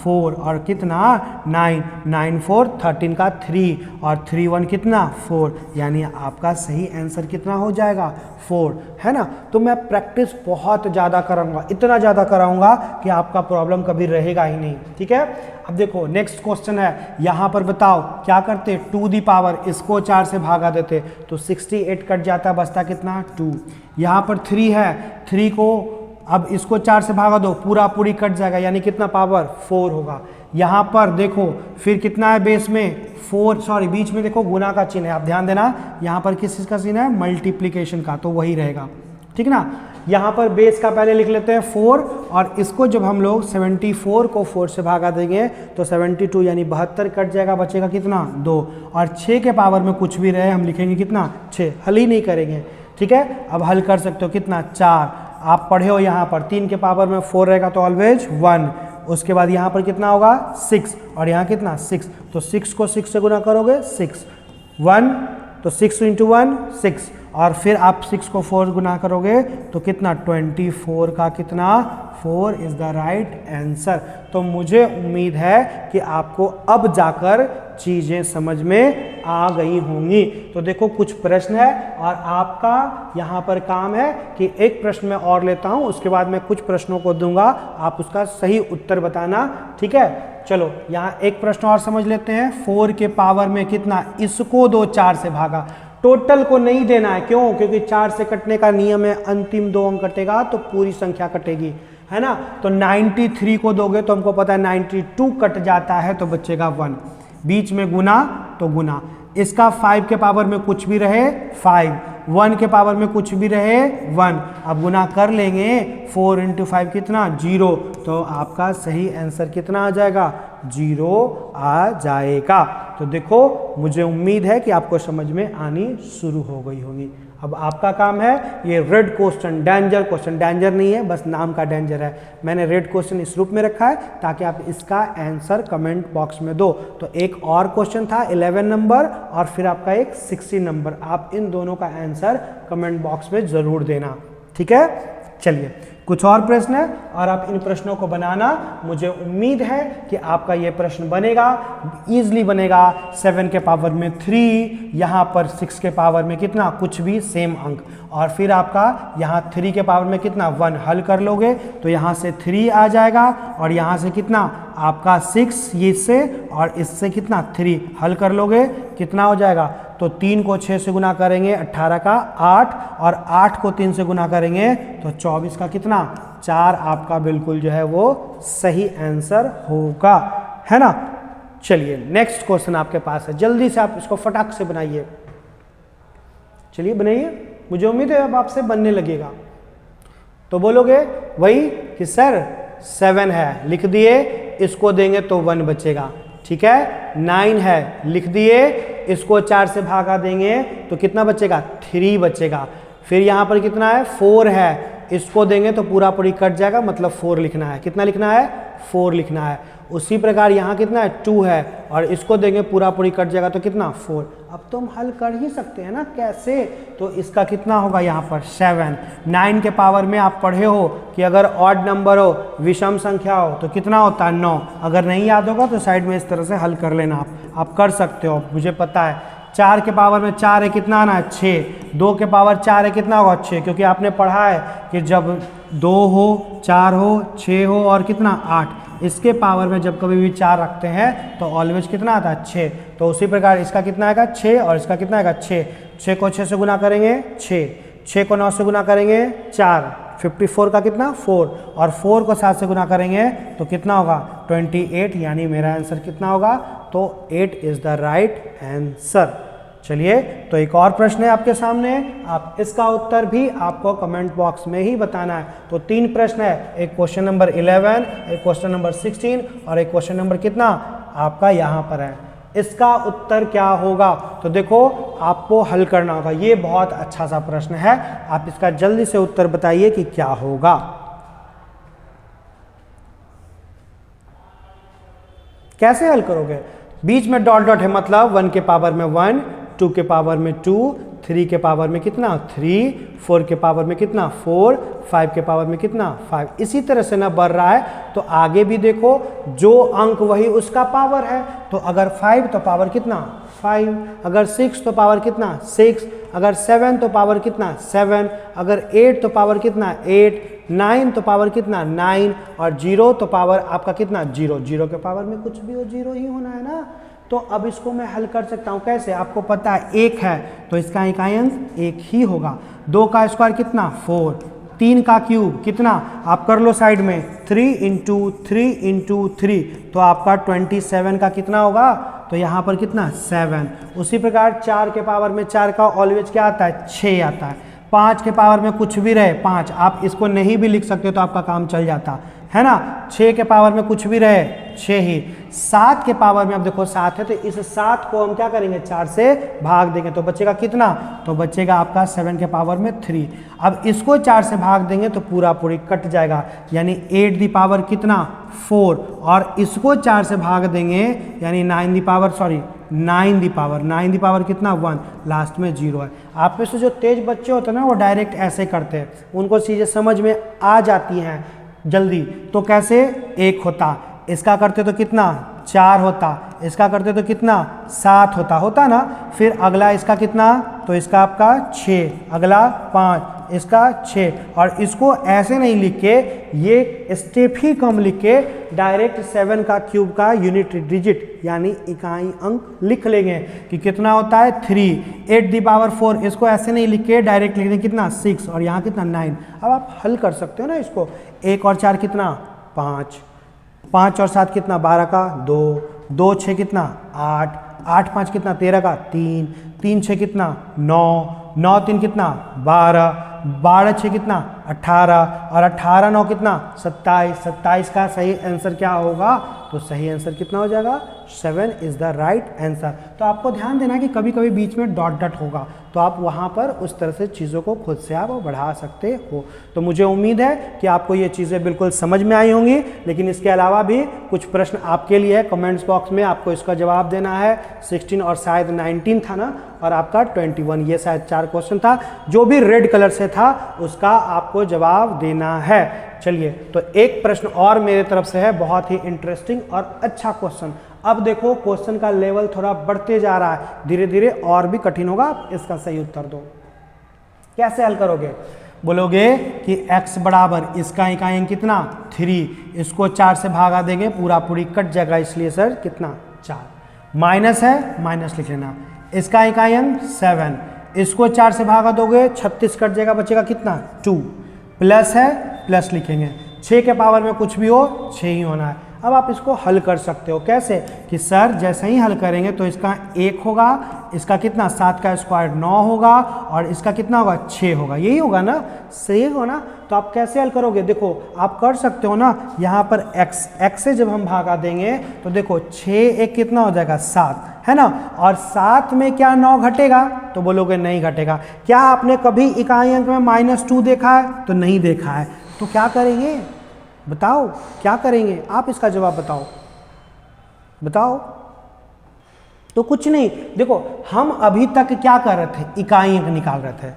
4, और कितना 9, 9 4 13 का 3, और 3 1 कितना 4, यानी आपका सही आंसर कितना हो जाएगा 4, है ना। तो मैं प्रैक्टिस बहुत ज़्यादा कराऊंगा, इतना ज़्यादा कराऊंगा कि आपका प्रॉब्लम कभी रहेगा ही नहीं, ठीक है। अब देखो नेक्स्ट क्वेश्चन है, यहाँ पर बताओ क्या करते, 2 दी पावर इसको 4 से भागा देते तो 68 कट जाता, बचता कितना 2। यहाँ पर 3 है, 3 को अब इसको 4 से भागा दो, पूरा पूरी कट जाएगा, यानी कितना पावर 4 होगा। यहाँ पर देखो फिर कितना है बेस में 4, सॉरी बीच में देखो गुना का चिन्ह है, आप ध्यान देना, यहाँ पर किस चीज़ का चिन्ह है मल्टीप्लीकेशन का, तो वही रहेगा, ठीक ना। यहाँ पर बेस का पहले लिख लेते हैं 4, और इसको जब हम लोग 74 को 4 से भागा देंगे तो 72 यानी 72 कट जाएगा, बचेगा कितना 2, और 6 के पावर में कुछ भी रहे हम लिखेंगे कितना 6, हल ही नहीं करेंगे, ठीक है। अब हल कर सकते हो कितना 4, आप पढ़े हो यहाँ पर 3 के पावर में 4 रहेगा तो ऑलवेज 1, उसके बाद यहाँ पर कितना होगा 6, और यहाँ कितना 6, तो 6 को 6 से गुना करोगे 6, 1 तो 6 × 1 6, और फिर आप 6 को 4 गुना करोगे तो कितना 24 का कितना 4 इज द राइट आंसर। तो मुझे उम्मीद है कि आपको अब जाकर चीज़ें समझ में आ गई होंगी। तो देखो कुछ प्रश्न है और आपका यहाँ पर काम है कि एक प्रश्न मैं और लेता हूँ, उसके बाद मैं कुछ प्रश्नों को दूंगा, आप उसका सही उत्तर बताना, ठीक है। चलो यहाँ एक प्रश्न और समझ लेते हैं। 4 के पावर में कितना, इसको दो 4 से भागा, टोटल को नहीं देना है, क्यों, क्योंकि 4 से कटने का नियम है, अंतिम 2 अंक कटेगा तो पूरी संख्या कटेगी, है ना। तो 93 को दोगे तो हमको पता है 92 कट जाता है तो बचेगा 1, बीच में गुना तो गुना, इसका 5 के पावर में कुछ भी रहे 5, 1 के पावर में कुछ भी रहे 1, अब गुना कर लेंगे 4 × 5 कितना 0, तो आपका सही आंसर कितना आ जाएगा 0 आ जाएगा। तो देखो मुझे उम्मीद है कि आपको समझ में आनी शुरू हो गई होगी। अब आपका काम है ये red question, danger question, danger नहीं है बस नाम का डेंजर है, मैंने रेड क्वेश्चन इस रूप में रखा है ताकि आप इसका आंसर कमेंट बॉक्स में दो। तो एक और क्वेश्चन था 11 नंबर और फिर आपका एक 16 नंबर, आप इन दोनों का आंसर कमेंट बॉक्स में जरूर देना, ठीक है। चलिए कुछ और प्रश्न है और आप इन प्रश्नों को बनाना, मुझे उम्मीद है कि आपका ये प्रश्न बनेगा, इजीली बनेगा। 7 के पावर में 3, यहाँ पर 6 के पावर में कितना, कुछ भी सेम अंक, और फिर आपका यहाँ 3 के पावर में कितना 1, हल कर लोगे तो यहाँ से 3 आ जाएगा और यहाँ से कितना आपका 6, ये इससे और इससे कितना 3, हल कर लोगे कितना हो जाएगा, तो 3 को 6 से गुना करेंगे 18 का 8, और 8 को 3 से गुना करेंगे तो 24 का कितना 4, आपका बिल्कुल जो है वो सही आंसर होगा, है ना। चलिए नेक्स्ट क्वेश्चन आपके पास है, जल्दी से आप इसको फटाक से बनाइए, चलिए बनाइए, मुझे उम्मीद है अब आपसे बनने लगेगा। तो बोलोगे वही कि सर 7 है, लिख दिए, इसको देंगे तो 1 बचेगा, ठीक है। 9 है, लिख दिए, इसको 4 से भागा देंगे तो कितना बचेगा 3 बचेगा। फिर यहाँ पर कितना है 4 है, इसको देंगे तो पूरा पूरी कट जाएगा, मतलब 4 लिखना है, कितना लिखना है 4 लिखना है। उसी प्रकार यहाँ कितना है 2 है और इसको देंगे पूरा पूरी कट जाएगा तो कितना 4। अब तो हम हल कर ही सकते हैं ना, कैसे, तो इसका कितना होगा यहाँ पर 7। 9 के पावर में आप पढ़े हो कि अगर ऑड नंबर हो, विषम संख्या हो तो कितना होता है 9, अगर नहीं याद होगा तो साइड में इस तरह से हल कर लेना, आप कर सकते हो, मुझे पता है। 4 के पावर में 4 है, कितना आना है 6, 2 के पावर 4 है, कितना होगा 6, क्योंकि आपने पढ़ा है कि जब 2 हो 4 हो 6 हो और कितना 8, इसके पावर में जब कभी भी 4 रखते हैं तो ऑलवेज कितना आता है 6। तो उसी प्रकार इसका कितना आएगा 6 और इसका कितना आएगा 6, 6 को 6 से गुना करेंगे 6, 6 को 9 से गुना करेंगे 4, 54 का कितना 4, और 4 को 7 से गुना करेंगे तो कितना होगा 28, यानी मेरा आंसर कितना होगा, तो 8 इज द राइट आंसर। चलिए तो एक और प्रश्न है आपके सामने, आप इसका उत्तर भी आपको कमेंट बॉक्स में ही बताना है। तो 3 प्रश्न है, एक क्वेश्चन नंबर 11, एक क्वेश्चन नंबर 16 और एक क्वेश्चन नंबर कितना आपका यहाँ पर है। इसका उत्तर क्या होगा, तो देखो आपको हल करना होगा, ये बहुत अच्छा सा प्रश्न है, आप इसका जल्दी से उत्तर बताइए कि क्या होगा। कैसे हल करोगे, बीच में डॉट डॉट है, मतलब 1 के पावर में 1, 2 के पावर में 2, 3 के पावर में कितना 3, 4 के पावर में कितना 4, 5 के पावर में कितना 5, इसी तरह से ना बढ़ रहा है। तो आगे भी देखो जो अंक वही उसका पावर है, तो अगर 5 तो पावर कितना 5, अगर 6 तो पावर कितना 6, अगर 7 तो पावर कितना 7, अगर 8 तो पावर कितना 8, 9 तो पावर कितना 9, और 0 तो पावर आपका कितना 0, 0 के पावर में कुछ भी हो 0 ही होना है ना। तो अब इसको मैं हल कर सकता हूँ कैसे, आपको पता है 1 है तो इसका इकाई अंक 1 ही होगा। 2 का स्क्वायर कितना 4, 3 का क्यूब कितना, आप कर लो साइड में 3 × 3 × 3, तो आपका 27 का कितना होगा, तो यहाँ पर कितना 7। उसी प्रकार 4 के पावर में 4 का ऑलवेज क्या आता है 6 आता है। 5 के पावर में कुछ भी रहे 5, आप इसको नहीं भी लिख सकते तो आपका काम चल जाता है ना। 6 के पावर में कुछ भी रहे 6 ही। 7 के पावर में अब देखो 7 है तो इस 7 को हम क्या करेंगे 4 से भाग देंगे तो बचेगा कितना, तो बचेगा आपका 7 के पावर में 3। अब इसको 4 से भाग देंगे तो पूरा पूरी कट जाएगा, यानी 8 दी पावर कितना 4, और इसको 4 से भाग देंगे यानी 9 दी पावर कितना 1, लास्ट में 0 है। आप में से जो तेज बच्चे होते हैं ना वो डायरेक्ट ऐसे करते हैं, उनको चीज़ें समझ में आ जाती हैं जल्दी। तो कैसे 1 होता इसका करते तो कितना 4 होता, इसका करते तो कितना 7 होता ना। फिर अगला इसका कितना, तो इसका आपका 6, अगला 5, इसका 6। और इसको ऐसे नहीं लिख के, ये स्टेप ही कम लिख के डायरेक्ट 7 का क्यूब का यूनिट डिजिट यानी इकाई अंक लिख लेंगे कि कितना होता है 3। 8 दी पावर 4, इसको ऐसे नहीं लिख के डायरेक्ट लिख दें कितना 6 और यहाँ कितना 9। अब आप हल कर सकते हो ना इसको। 1 और 4 कितना 5, 5 और 7 कितना 12 का 2, 2 6 कितना 8, 8 5 कितना 13 का 3, 3 6 कितना 9, 9 3 कितना 12, 12 6 कितना 18 और 18 9 कितना 27। 27 का सही आंसर क्या होगा, तो सही आंसर कितना हो जाएगा 7 इज द राइट आंसर। तो आपको ध्यान देना कि कभी कभी बीच में डॉट डॉट होगा, तो आप वहाँ पर उस तरह से चीज़ों को खुद से आप बढ़ा सकते हो। तो मुझे उम्मीद है कि आपको ये चीज़ें बिल्कुल समझ में आई होंगी, लेकिन इसके अलावा भी कुछ प्रश्न आपके लिए है कमेंट्स बॉक्स में, आपको इसका जवाब देना है। 16 और शायद 19 था ना, और आपका 21, ये शायद 4 क्वेश्चन था। जो भी रेड कलर से था उसका आपको जवाब देना है। चलिए, तो एक प्रश्न और मेरे तरफ से है, बहुत ही इंटरेस्टिंग और अच्छा क्वेश्चन। अब देखो क्वेश्चन का लेवल थोड़ा बढ़ते जा रहा है, धीरे धीरे और भी कठिन होगा। आप इसका सही उत्तर दो। कैसे हल करोगे, बोलोगे कि x बराबर इसका इकाई अंक कितना 3, इसको 4 से भागा देंगे, पूरा पूरी कट जाएगा, इसलिए सर कितना 4। माइनस है, माइनस लिख लेना। इसका इकाई अंक 7, इसको 4 से भागा दोगे 36 कट जाएगा, बचेगा कितना 2। प्लस है, प्लस लिखेंगे। 6 के पावर में कुछ भी हो 6 ही होना है। अब आप इसको हल कर सकते हो कैसे, कि सर जैसे ही हल करेंगे तो इसका 1 होगा, इसका कितना 7 का स्क्वायर 9 होगा, और इसका कितना होगा 6 होगा, यही होगा ना, सही हो ना। तो आप कैसे हल करोगे, देखो आप कर सकते हो ना, यहाँ पर x से जब हम भागा देंगे तो देखो 6 1 कितना हो जाएगा 7, है ना। और 7 में क्या 9 घटेगा, तो बोलोगे नहीं घटेगा। क्या आपने कभी इकाई अंक में -2 देखा है, तो नहीं देखा है। तो क्या करेंगे बताओ, क्या करेंगे आप, इसका जवाब बताओ, बताओ। तो कुछ नहीं, देखो हम अभी तक क्या कर रहे थे, इकाई अंक निकाल रहे थे।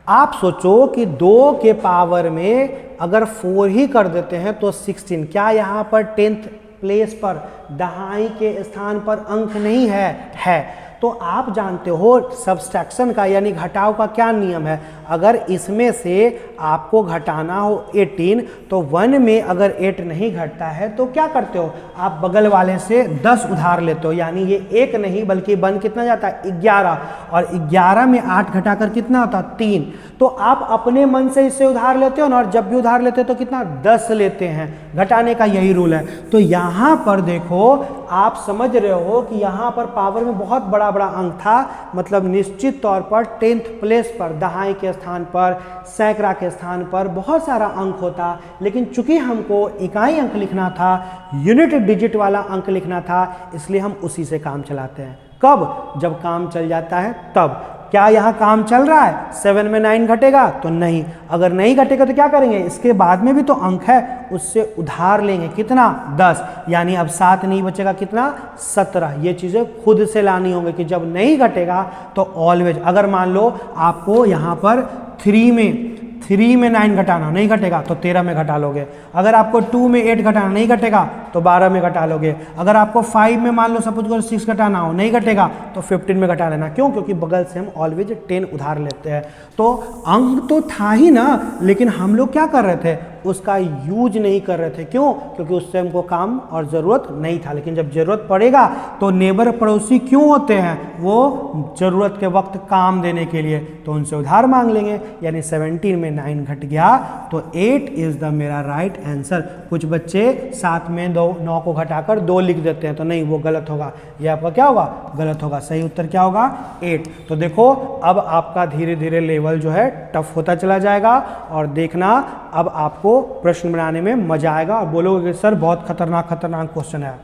आप सोचो कि 2 के पावर में अगर 4 ही कर देते हैं तो 16, क्या यहाँ पर 10th प्लेस पर दहाई के स्थान पर अंक नहीं है। तो आप जानते हो सब्सट्रैक्शन का यानी घटाव का क्या नियम है। अगर इसमें से आपको घटाना हो 18, तो 1 में अगर 8 नहीं घटता है तो क्या करते हो, आप बगल वाले से 10 उधार लेते हो, यानी ये 1 नहीं बल्कि 1 कितना जाता है 11, और 11 में 8 घटाकर कितना होता 3। तो आप अपने मन से इससे उधार लेते हो ना, और जब भी उधार लेते हो तो कितना 10 लेते हैं, घटाने का यही रूल है। तो यहाँ पर देखो आप समझ रहे हो कि यहाँ पर पावर में बहुत बड़ा अंक था, मतलब निश्चित तौर पर 10th प्लेस पर दहाई के स्थान पर, सैकड़ा के स्थान पर बहुत सारा अंक होता, लेकिन चूंकि हमको इकाई अंक लिखना था, यूनिट डिजिट वाला अंक लिखना था, इसलिए हम उसी से काम चलाते हैं। कब, जब काम चल जाता है तब। क्या यहाँ काम चल रहा है, 7 में 9 घटेगा, तो नहीं। अगर नहीं घटेगा तो क्या करेंगे, इसके बाद में भी तो अंक है, उससे उधार लेंगे, कितना 10, यानी अब 7 नहीं बचेगा, कितना 17। ये चीज़ें खुद से लानी होंगी कि जब नहीं घटेगा तो ऑलवेज। अगर मान लो आपको यहाँ पर 3 में 9 घटाना, नहीं घटेगा तो 13 में घटा लोगे। अगर आपको 2 में 8 घटाना, नहीं घटेगा तो 12 में घटा लोगे। अगर आपको 5 में मान लो सपोज करो 6 घटाना हो, नहीं घटेगा तो 15 में घटा लेना। क्यों, क्योंकि बगल से हम ऑलवेज 10 उधार लेते हैं। तो अंक तो था ही ना, लेकिन हम लोग क्या कर रहे थे, उसका यूज नहीं कर रहे थे। क्यों, क्योंकि उससे हमको काम और ज़रूरत नहीं था। लेकिन जब ज़रूरत पड़ेगा तो नेबर पड़ोसी क्यों होते हैं, वो ज़रूरत के वक्त काम देने के लिए, तो उनसे उधार मांग लेंगे। यानी 17 में 9 घट गया तो 8 इज़ द मेरा राइट आंसर। कुछ बच्चे 7 में 9 को घटाकर 2 लिख देते हैं, तो नहीं, वो गलत होगा। ये आपका क्या होगा, गलत होगा। सही उत्तर क्या होगा 8। तो देखो अब आपका धीरे धीरे लेवल जो है टफ होता चला जाएगा, और देखना अब आपको प्रश्न बनाने में मजा आएगा, और बोलोगे सर बहुत खतरनाक क्वेश्चन है।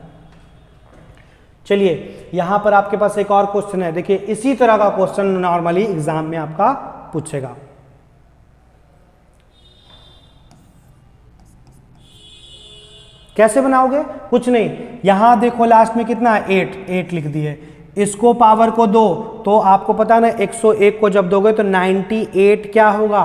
चलिए यहां पर आपके पास एक और क्वेश्चन है। देखिए इसी तरह का क्वेश्चन नॉर्मली एग्जाम में आपका पूछेगा। कैसे बनाओगे, कुछ नहीं, यहां देखो लास्ट में कितना है 8 लिख दिए, इसको पावर को 2, तो आपको पता ना 101 को जब दोगे तो 98 क्या होगा,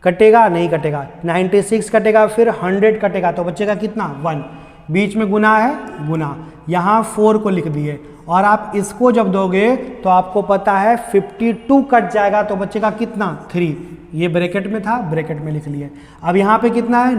कटेगा, नहीं कटेगा, 96 कटेगा, फिर 100 कटेगा, तो बचेगा कितना 1। बीच में गुना है, गुना, यहाँ 4 को लिख दिए और आप इसको जब दोगे तो आपको पता है 52 कट जाएगा तो बचेगा कितना 3, ये ब्रैकेट में था, ब्रैकेट में लिख लिए। अब यहाँ पे कितना है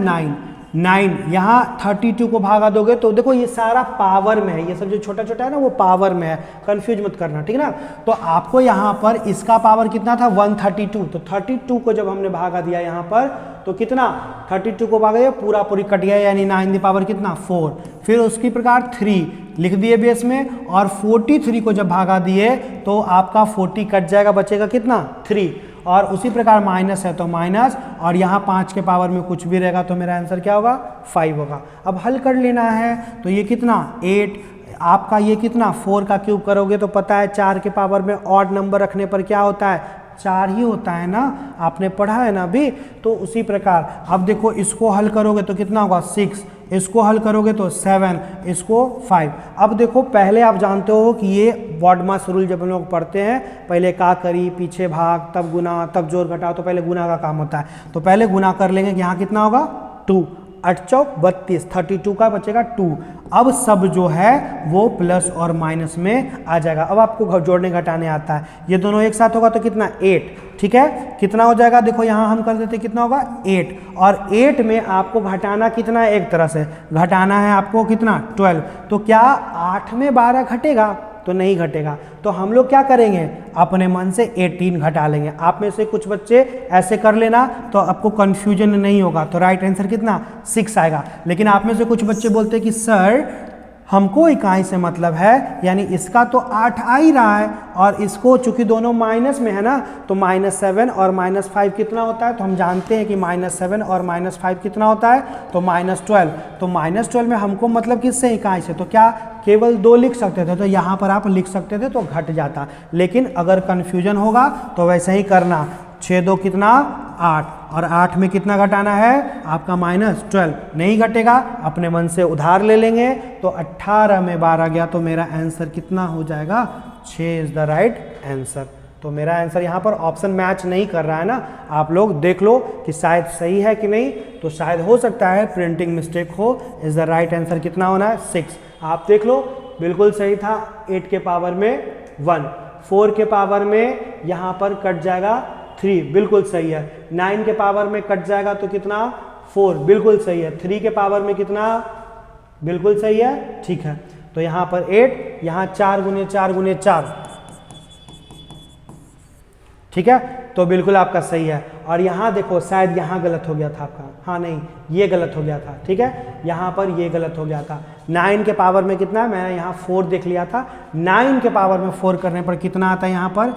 9, यहाँ 32 को भागा दोगे तो देखो ये सारा पावर में है, ये सब जो छोटा छोटा है ना वो पावर में है, कंफ्यूज मत करना, ठीक है ना। तो आपको यहाँ पर इसका पावर कितना था 132, तो 32 को जब हमने भागा दिया यहाँ पर तो कितना 32 को भागा दिया पूरा पूरी कट गया, यानी 9 की पावर कितना 4, फिर उसकी प्रकार 3 लिख दिए बेस में और 43 को जब भागा दिए तो आपका 40 कट जाएगा, बचेगा कितना 3, और उसी प्रकार माइनस है तो माइनस, और यहाँ 5 के पावर में कुछ भी रहेगा तो मेरा आंसर क्या होगा 5 होगा। अब हल कर लेना है तो ये कितना 8, आपका ये कितना 4 का क्यूब करोगे तो पता है 4 के पावर में ऑड नंबर रखने पर क्या होता है 4 ही होता है ना, आपने पढ़ा है ना अभी। तो उसी प्रकार अब देखो इसको हल करोगे तो कितना होगा 6, इसको हल करोगे तो 7, इसको 5। अब देखो पहले आप जानते हो कि ये बॉडमास रूल जब हम लोग पढ़ते हैं, पहले का करी पीछे भाग तब गुना तब जोड़ घटाओ, तो पहले गुना का काम होता है। तो पहले गुना कर लेंगे कि यहाँ कितना होगा 2, 8 चौक 32, 32 का बचेगा 2। अब सब जो है वो प्लस और माइनस में आ जाएगा। अब आपको जोड़ने घटाने आता है, ये दोनों एक साथ होगा तो कितना 8, ठीक है, कितना हो जाएगा देखो यहाँ हम कर देते कितना होगा 8, और 8 में आपको घटाना कितना है, एक तरह से घटाना है आपको कितना 12, तो क्या 8 में 12 घटेगा तो नहीं घटेगा, तो हम लोग क्या करेंगे अपने मन से 18 घटा लेंगे। आप में से कुछ बच्चे ऐसे कर लेना तो आपको कंफ्यूजन नहीं होगा, तो राइट आंसर कितना 6 आएगा। लेकिन आप में से कुछ बच्चे बोलते हैं कि सर हमको इकाई से मतलब है, यानी इसका तो 8 आ ही रहा है और इसको चूंकि दोनों माइनस में है ना, तो -7 और -5 कितना होता है, तो हम जानते हैं कि -7 और -5 कितना होता है तो -12, तो -12 में हमको मतलब किससे इकाई से, तो क्या केवल 2 लिख सकते थे, तो यहाँ पर आप लिख सकते थे तो घट जाता। लेकिन अगर कन्फ्यूजन होगा तो वैसे ही करना, 6 2 कितना 8, और 8 में कितना घटाना है आपका -12, नहीं घटेगा अपने मन से उधार ले लेंगे, तो 18 में 12 गया तो मेरा आंसर कितना हो जाएगा 6 इज द राइट आंसर। तो मेरा आंसर यहाँ पर ऑप्शन मैच नहीं कर रहा है ना, आप लोग देख लो कि शायद सही है कि नहीं, तो शायद हो सकता है प्रिंटिंग मिस्टेक हो। इज द राइट आंसर कितना होना है 6, आप देख लो बिल्कुल सही था। 8 के पावर में 1, 4 के पावर में यहाँ पर कट जाएगा 3, बिल्कुल सही है। 9 के पावर में कट जाएगा तो कितना 4, बिल्कुल सही है। 3 के पावर में कितना, बिल्कुल सही है, ठीक है। तो यहाँ पर 8, यहाँ 4 गुने 4 गुने 4, ठीक है, तो बिल्कुल आपका सही है। और यहाँ देखो शायद यहाँ गलत हो गया था आपका, हाँ नहीं ये गलत हो गया था, ठीक है, यहाँ पर ये गलत हो गया था। 9 के पावर में कितना है, मैंने यहाँ 4 देख लिया था, 9 के पावर में 4 करने पर कितना आता है, यहाँ पर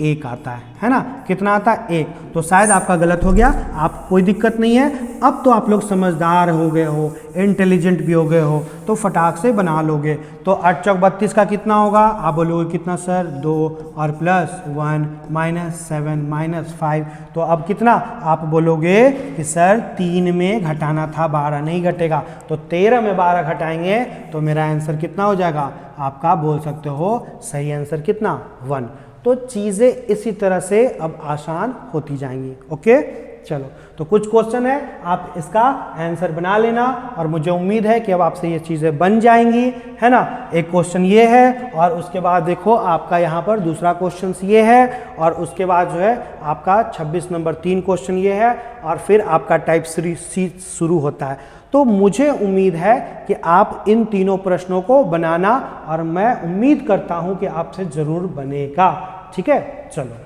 1 आता है ना, कितना आता है 1, तो शायद आपका गलत हो गया, आप कोई दिक्कत नहीं है। अब तो आप लोग समझदार हो गए हो, इंटेलिजेंट भी हो गए हो, तो फटाक से बना लोगे। तो 8 चौक 32 का कितना होगा, आप बोलोगे कितना सर 2 और +1 -7 -5, तो अब कितना आप बोलोगे कि सर 3 में घटाना था 12 नहीं घटेगा, तो 13 में 12 घटाएंगे तो मेरा आंसर कितना हो जाएगा, आपका बोल सकते हो सही आंसर कितना 1। तो चीज़ें इसी तरह से अब आसान होती जाएंगी। ओके चलो, तो कुछ क्वेश्चन है आप इसका आंसर बना लेना, और मुझे उम्मीद है कि अब आपसे ये चीज़ें बन जाएंगी, है ना। एक क्वेश्चन ये है, और उसके बाद देखो आपका यहाँ पर दूसरा क्वेश्चन ये है, और उसके बाद जो है आपका 26 नंबर 3 क्वेश्चन ये है, और फिर आपका टाइप सी शुरू होता है। तो मुझे उम्मीद है कि आप इन तीनों प्रश्नों को बनाना, और मैं उम्मीद करता हूं कि आपसे जरूर बनेगा, ठीक है। चलो,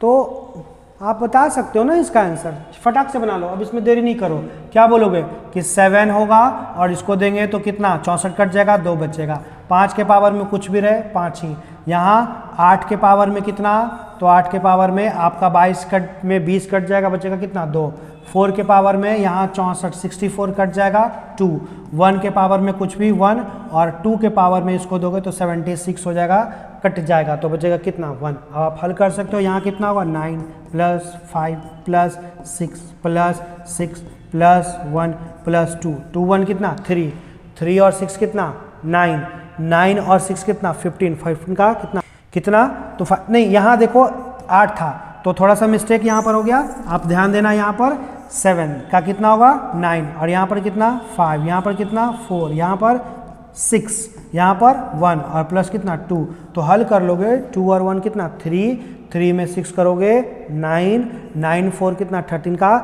तो आप बता सकते हो ना इसका आंसर, फटाक से बना लो, अब इसमें देरी नहीं करो। क्या बोलोगे कि 7 होगा, और इसको देंगे तो कितना 64 कट जाएगा, 2 बचेगा। 5 के पावर में कुछ भी रहे 5 ही। यहाँ 8 के पावर में कितना, तो 8 के पावर में आपका 22 कट में 20 कट जाएगा, बचेगा कितना 2। 4 के पावर में यहाँ 64 64 कट जाएगा 2। 1 के पावर में कुछ भी 1, और 2 के पावर में इसको दोगे तो 76 हो जाएगा, कट जाएगा तो बचेगा कितना 1। अब आप हल कर सकते हो, यहाँ कितना होगा 9 + 5 + 6 + 6 + 1 + 2, 2 1 कितना 3, 3 और 6 कितना 9, 9 और 6 कितना 15, 15 का कितना कितना तो नहीं, यहाँ देखो 8 था तो थोड़ा सा मिस्टेक यहाँ पर हो गया, आप ध्यान देना। यहाँ पर 7 का कितना होगा 9, और यहाँ पर कितना 5, यहाँ पर कितना 4, यहाँ पर 6, यहाँ पर 1 और प्लस कितना 2। तो हल कर लोगे 2 और 1 कितना 3, 3 में 6 करोगे 9, 9 4 कितना 13 का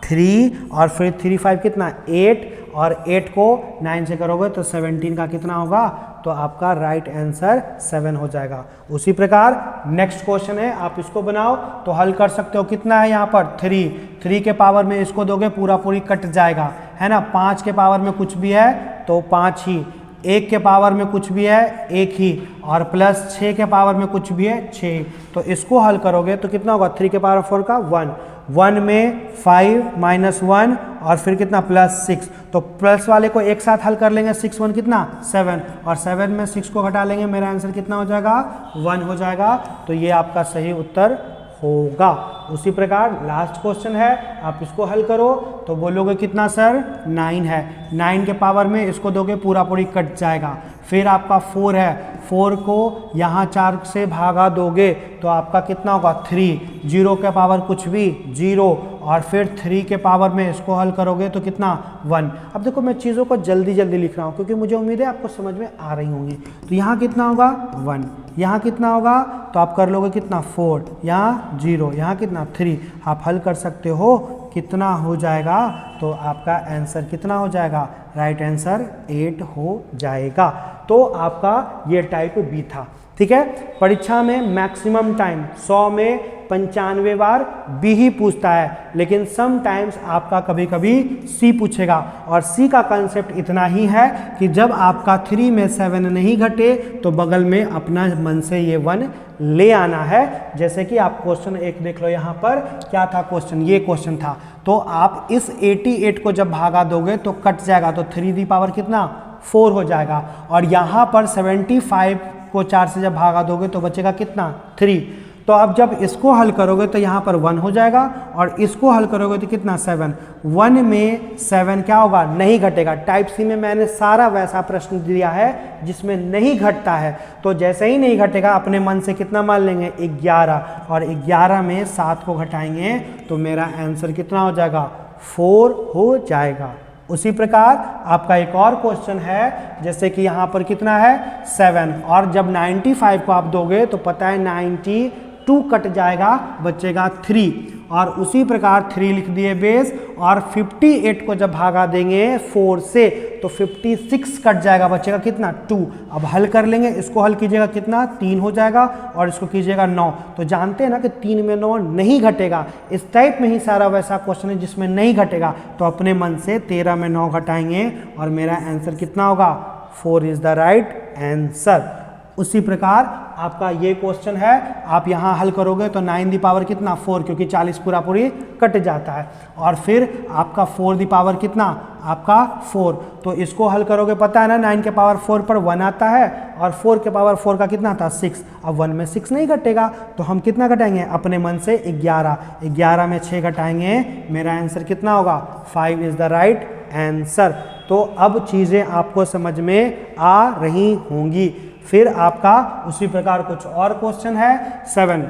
3, और फिर 3 5 कितना 8, और 8 को 9 से करोगे तो 17 का कितना होगा, तो आपका राइट आंसर 7 हो जाएगा। उसी प्रकार नेक्स्ट क्वेश्चन है, आप इसको बनाओ तो हल कर सकते हो। कितना है यहाँ पर 3 के पावर में इसको दोगे पूरा पूरी कट जाएगा, है ना। 5 के पावर में कुछ भी है तो 5 ही, 1 के पावर में कुछ भी है 1 ही, और प्लस 6 के पावर में कुछ भी है 6। तो इसको हल करोगे तो कितना होगा 3 के पावर 4 का 1, 1 में 5 माइनस 1 और फिर कितना प्लस 6। तो प्लस वाले को एक साथ हल कर लेंगे, 6 1 कितना 7, और 7 में 6 को घटा लेंगे, मेरा आंसर कितना हो जाएगा 1 हो जाएगा। तो ये आपका सही उत्तर होगा। उसी प्रकार लास्ट क्वेश्चन है, आप इसको हल करो तो बोलोगे कितना सर 9 है, 9 के पावर में इसको दोगे पूरा पूरी कट जाएगा। फिर आपका 4 है, 4 को यहाँ 4 से भागा दोगे तो आपका कितना होगा 3, 0 के पावर कुछ भी 0, और फिर 3 के पावर में इसको हल करोगे तो कितना 1। अब देखो मैं चीज़ों को जल्दी जल्दी लिख रहा हूँ क्योंकि मुझे उम्मीद है आपको समझ में आ रही होंगी। तो यहाँ कितना होगा 1, यहाँ कितना होगा तो आप कर लोगे कितना 4, यहाँ 0, यहाँ कितना 3, आप हल कर सकते हो कितना हो जाएगा, तो आपका आंसर कितना हो जाएगा, राइट आंसर 8 हो जाएगा। तो आपका ये टाइप बी था, ठीक है। परीक्षा में मैक्सिमम टाइम 100 में 95 बार बी ही पूछता है, लेकिन सम टाइम्स आपका कभी कभी सी पूछेगा। और सी का कंसेप्ट इतना ही है कि जब आपका 3 में 7 नहीं घटे तो बगल में अपना मन से ये 1 ले आना है। जैसे कि आप क्वेश्चन 1 देख लो, यहाँ पर क्या था क्वेश्चन, ये क्वेश्चन था। तो आप इस 88 को जब भागा दोगे तो कट जाएगा, तो 3 दी पावर कितना 4 हो जाएगा, और यहाँ पर 75 को 4 से जब भागा दोगे तो बचेगा कितना 3। तो अब जब इसको हल करोगे तो यहाँ पर 1 हो जाएगा, और इसको हल करोगे तो कितना 7, 1 में 7 क्या होगा नहीं घटेगा। टाइप सी में मैंने सारा वैसा प्रश्न दिया है जिसमें नहीं घटता है, तो जैसे ही नहीं घटेगा अपने मन से कितना मान लेंगे 11, और 11 में 7 को घटाएंगे तो मेरा आंसर कितना हो जाएगा 4 हो जाएगा। उसी प्रकार आपका एक और क्वेश्चन है, जैसे कि यहाँ पर कितना है 7, और जब 95 को आप दोगे तो पता है 92 कट जाएगा, बचेगा 3, और उसी प्रकार 3 लिख दिए बेस, और 58 को जब भागा देंगे 4 से तो 56 कट जाएगा, बचेगा कितना 2। अब हल कर लेंगे, इसको हल कीजिएगा कितना 3 हो जाएगा, और इसको कीजिएगा 9। तो जानते हैं ना कि 3 में 9 नहीं घटेगा। इस टाइप में ही सारा वैसा क्वेश्चन है जिसमें नहीं घटेगा, तो अपने मन से 13 में 9 घटाएंगे और मेरा आंसर कितना होगा 4 इज द राइट आंसर। उसी प्रकार आपका ये क्वेश्चन है, आप यहाँ हल करोगे तो 9 दी पावर कितना 4, क्योंकि 40 पूरा पूरी कट जाता है, और फिर आपका 4 दी पावर कितना आपका 4। तो इसको हल करोगे, पता है ना 9 के पावर 4 पर 1 आता है, और 4 के पावर 4 का कितना था 6। अब 1 में 6 नहीं घटेगा तो हम कितना घटाएंगे अपने मन से 11, 11 में 6 घटाएंगे, मेरा आंसर कितना होगा 5 इज द राइट आंसर। तो अब चीज़ें आपको समझ में आ रही होंगी। फिर आपका उसी प्रकार कुछ और क्वेश्चन है 7,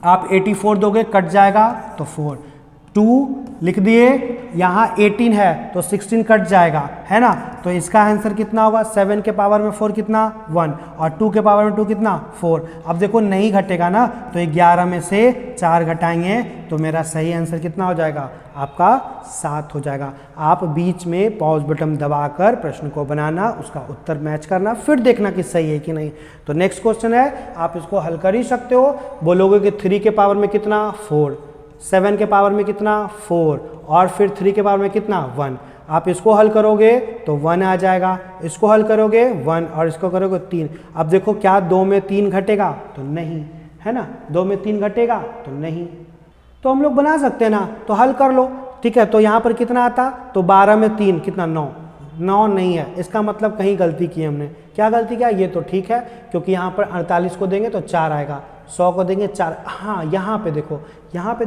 आप 84 दोगे कट जाएगा तो 4, 2 लिख दिए, यहाँ 18 है तो 16 कट जाएगा, है ना। तो इसका आंसर कितना होगा 7 के पावर में 4 कितना 1, और 2 के पावर में 2 कितना 4। अब देखो नहीं घटेगा ना, तो 11 में से 4 घटाएंगे तो मेरा सही आंसर कितना हो जाएगा आपका 7 हो जाएगा। आप बीच में पॉज बटन दबाकर प्रश्न को बनाना, उसका उत्तर मैच करना, फिर देखना कि सही है कि नहीं। तो नेक्स्ट क्वेश्चन है, आप इसको हल कर ही सकते हो। बोलोगे कि 3 के पावर में कितना 4, 7 के पावर में कितना 4, और फिर 3 के पावर में कितना 1। आप इसको हल करोगे तो 1 आ जाएगा, इसको हल करोगे 1, और इसको करोगे 3। अब देखो क्या 2 में 3 घटेगा, तो नहीं, है ना। 2 में 3 घटेगा तो नहीं, तो हम लोग बना सकते हैं ना, तो हल कर लो, ठीक है। तो यहाँ पर कितना आता, तो 12 में 3 कितना 9, 9 नहीं है, इसका मतलब कहीं गलती की हमने। क्या गलती किया, ये तो ठीक है, क्योंकि यहाँ पर 48 को देंगे तो 4 आएगा, 100 को देंगे 4, हाँ यहाँ पे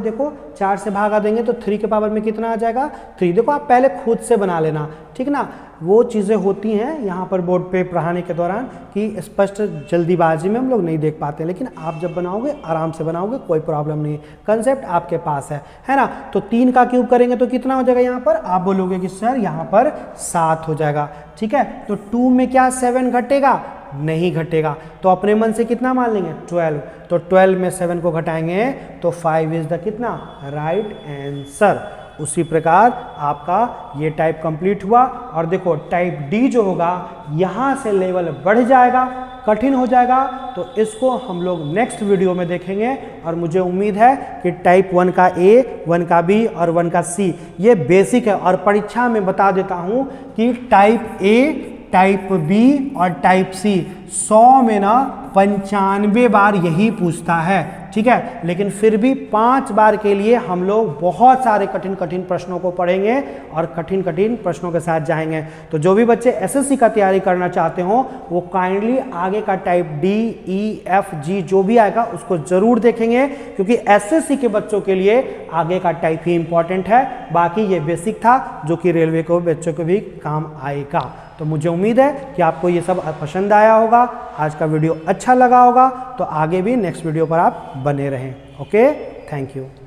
देखो 4 से भागा देंगे तो 3 के पावर में कितना आ जाएगा 3। देखो आप पहले खुद से बना लेना, ठीक ना, वो चीज़ें होती हैं यहाँ पर बोर्ड पे पढ़ाने के दौरान कि स्पष्ट जल्दीबाजी में हम लोग नहीं देख पाते, लेकिन आप जब बनाओगे आराम से बनाओगे, कोई प्रॉब्लम नहीं, कंसेप्ट आपके पास है ना। तो 3 का क्यूब करेंगे तो कितना हो जाएगा, यहाँ पर आप बोलोगे कि सर यहाँ पर 7 हो जाएगा, ठीक है। तो 2 में क्या 7 घटेगा, नहीं घटेगा, तो अपने मन से कितना मान लेंगे 12। तो 12 में 7 को घटाएंगे तो 5 इज द कितना राइट आंसर। उसी प्रकार आपका ये टाइप कंप्लीट हुआ। और देखो टाइप डी जो होगा यहाँ से लेवल बढ़ जाएगा, कठिन हो जाएगा, तो इसको हम लोग नेक्स्ट वीडियो में देखेंगे। और मुझे उम्मीद है कि टाइप 1 का ए, 1 का बी और 1 का सी ये बेसिक है। और परीक्षा में बता देता हूँ कि टाइप ए, टाइप बी और टाइप सी 100 में ना 95 बार यही पूछता है, ठीक है। लेकिन फिर भी 5 बार के लिए हम लोग बहुत सारे कठिन कठिन प्रश्नों को पढ़ेंगे और कठिन कठिन प्रश्नों के साथ जाएंगे। तो जो भी बच्चे एसएससी का तैयारी करना चाहते हो वो काइंडली आगे का टाइप डी, ई, एफ, जी जो भी आएगा उसको जरूर देखेंगे, क्योंकि एसएससी के बच्चों के लिए आगे का टाइप ही इंपॉर्टेंट है। बाकी ये बेसिक था जो कि रेलवे को बच्चों को भी काम आएगा। तो मुझे उम्मीद है कि आपको ये सब पसंद आया होगा, आज का वीडियो अच्छा लगा होगा, तो आगे भी नेक्स्ट वीडियो पर आप बने रहें। Okay, thank you.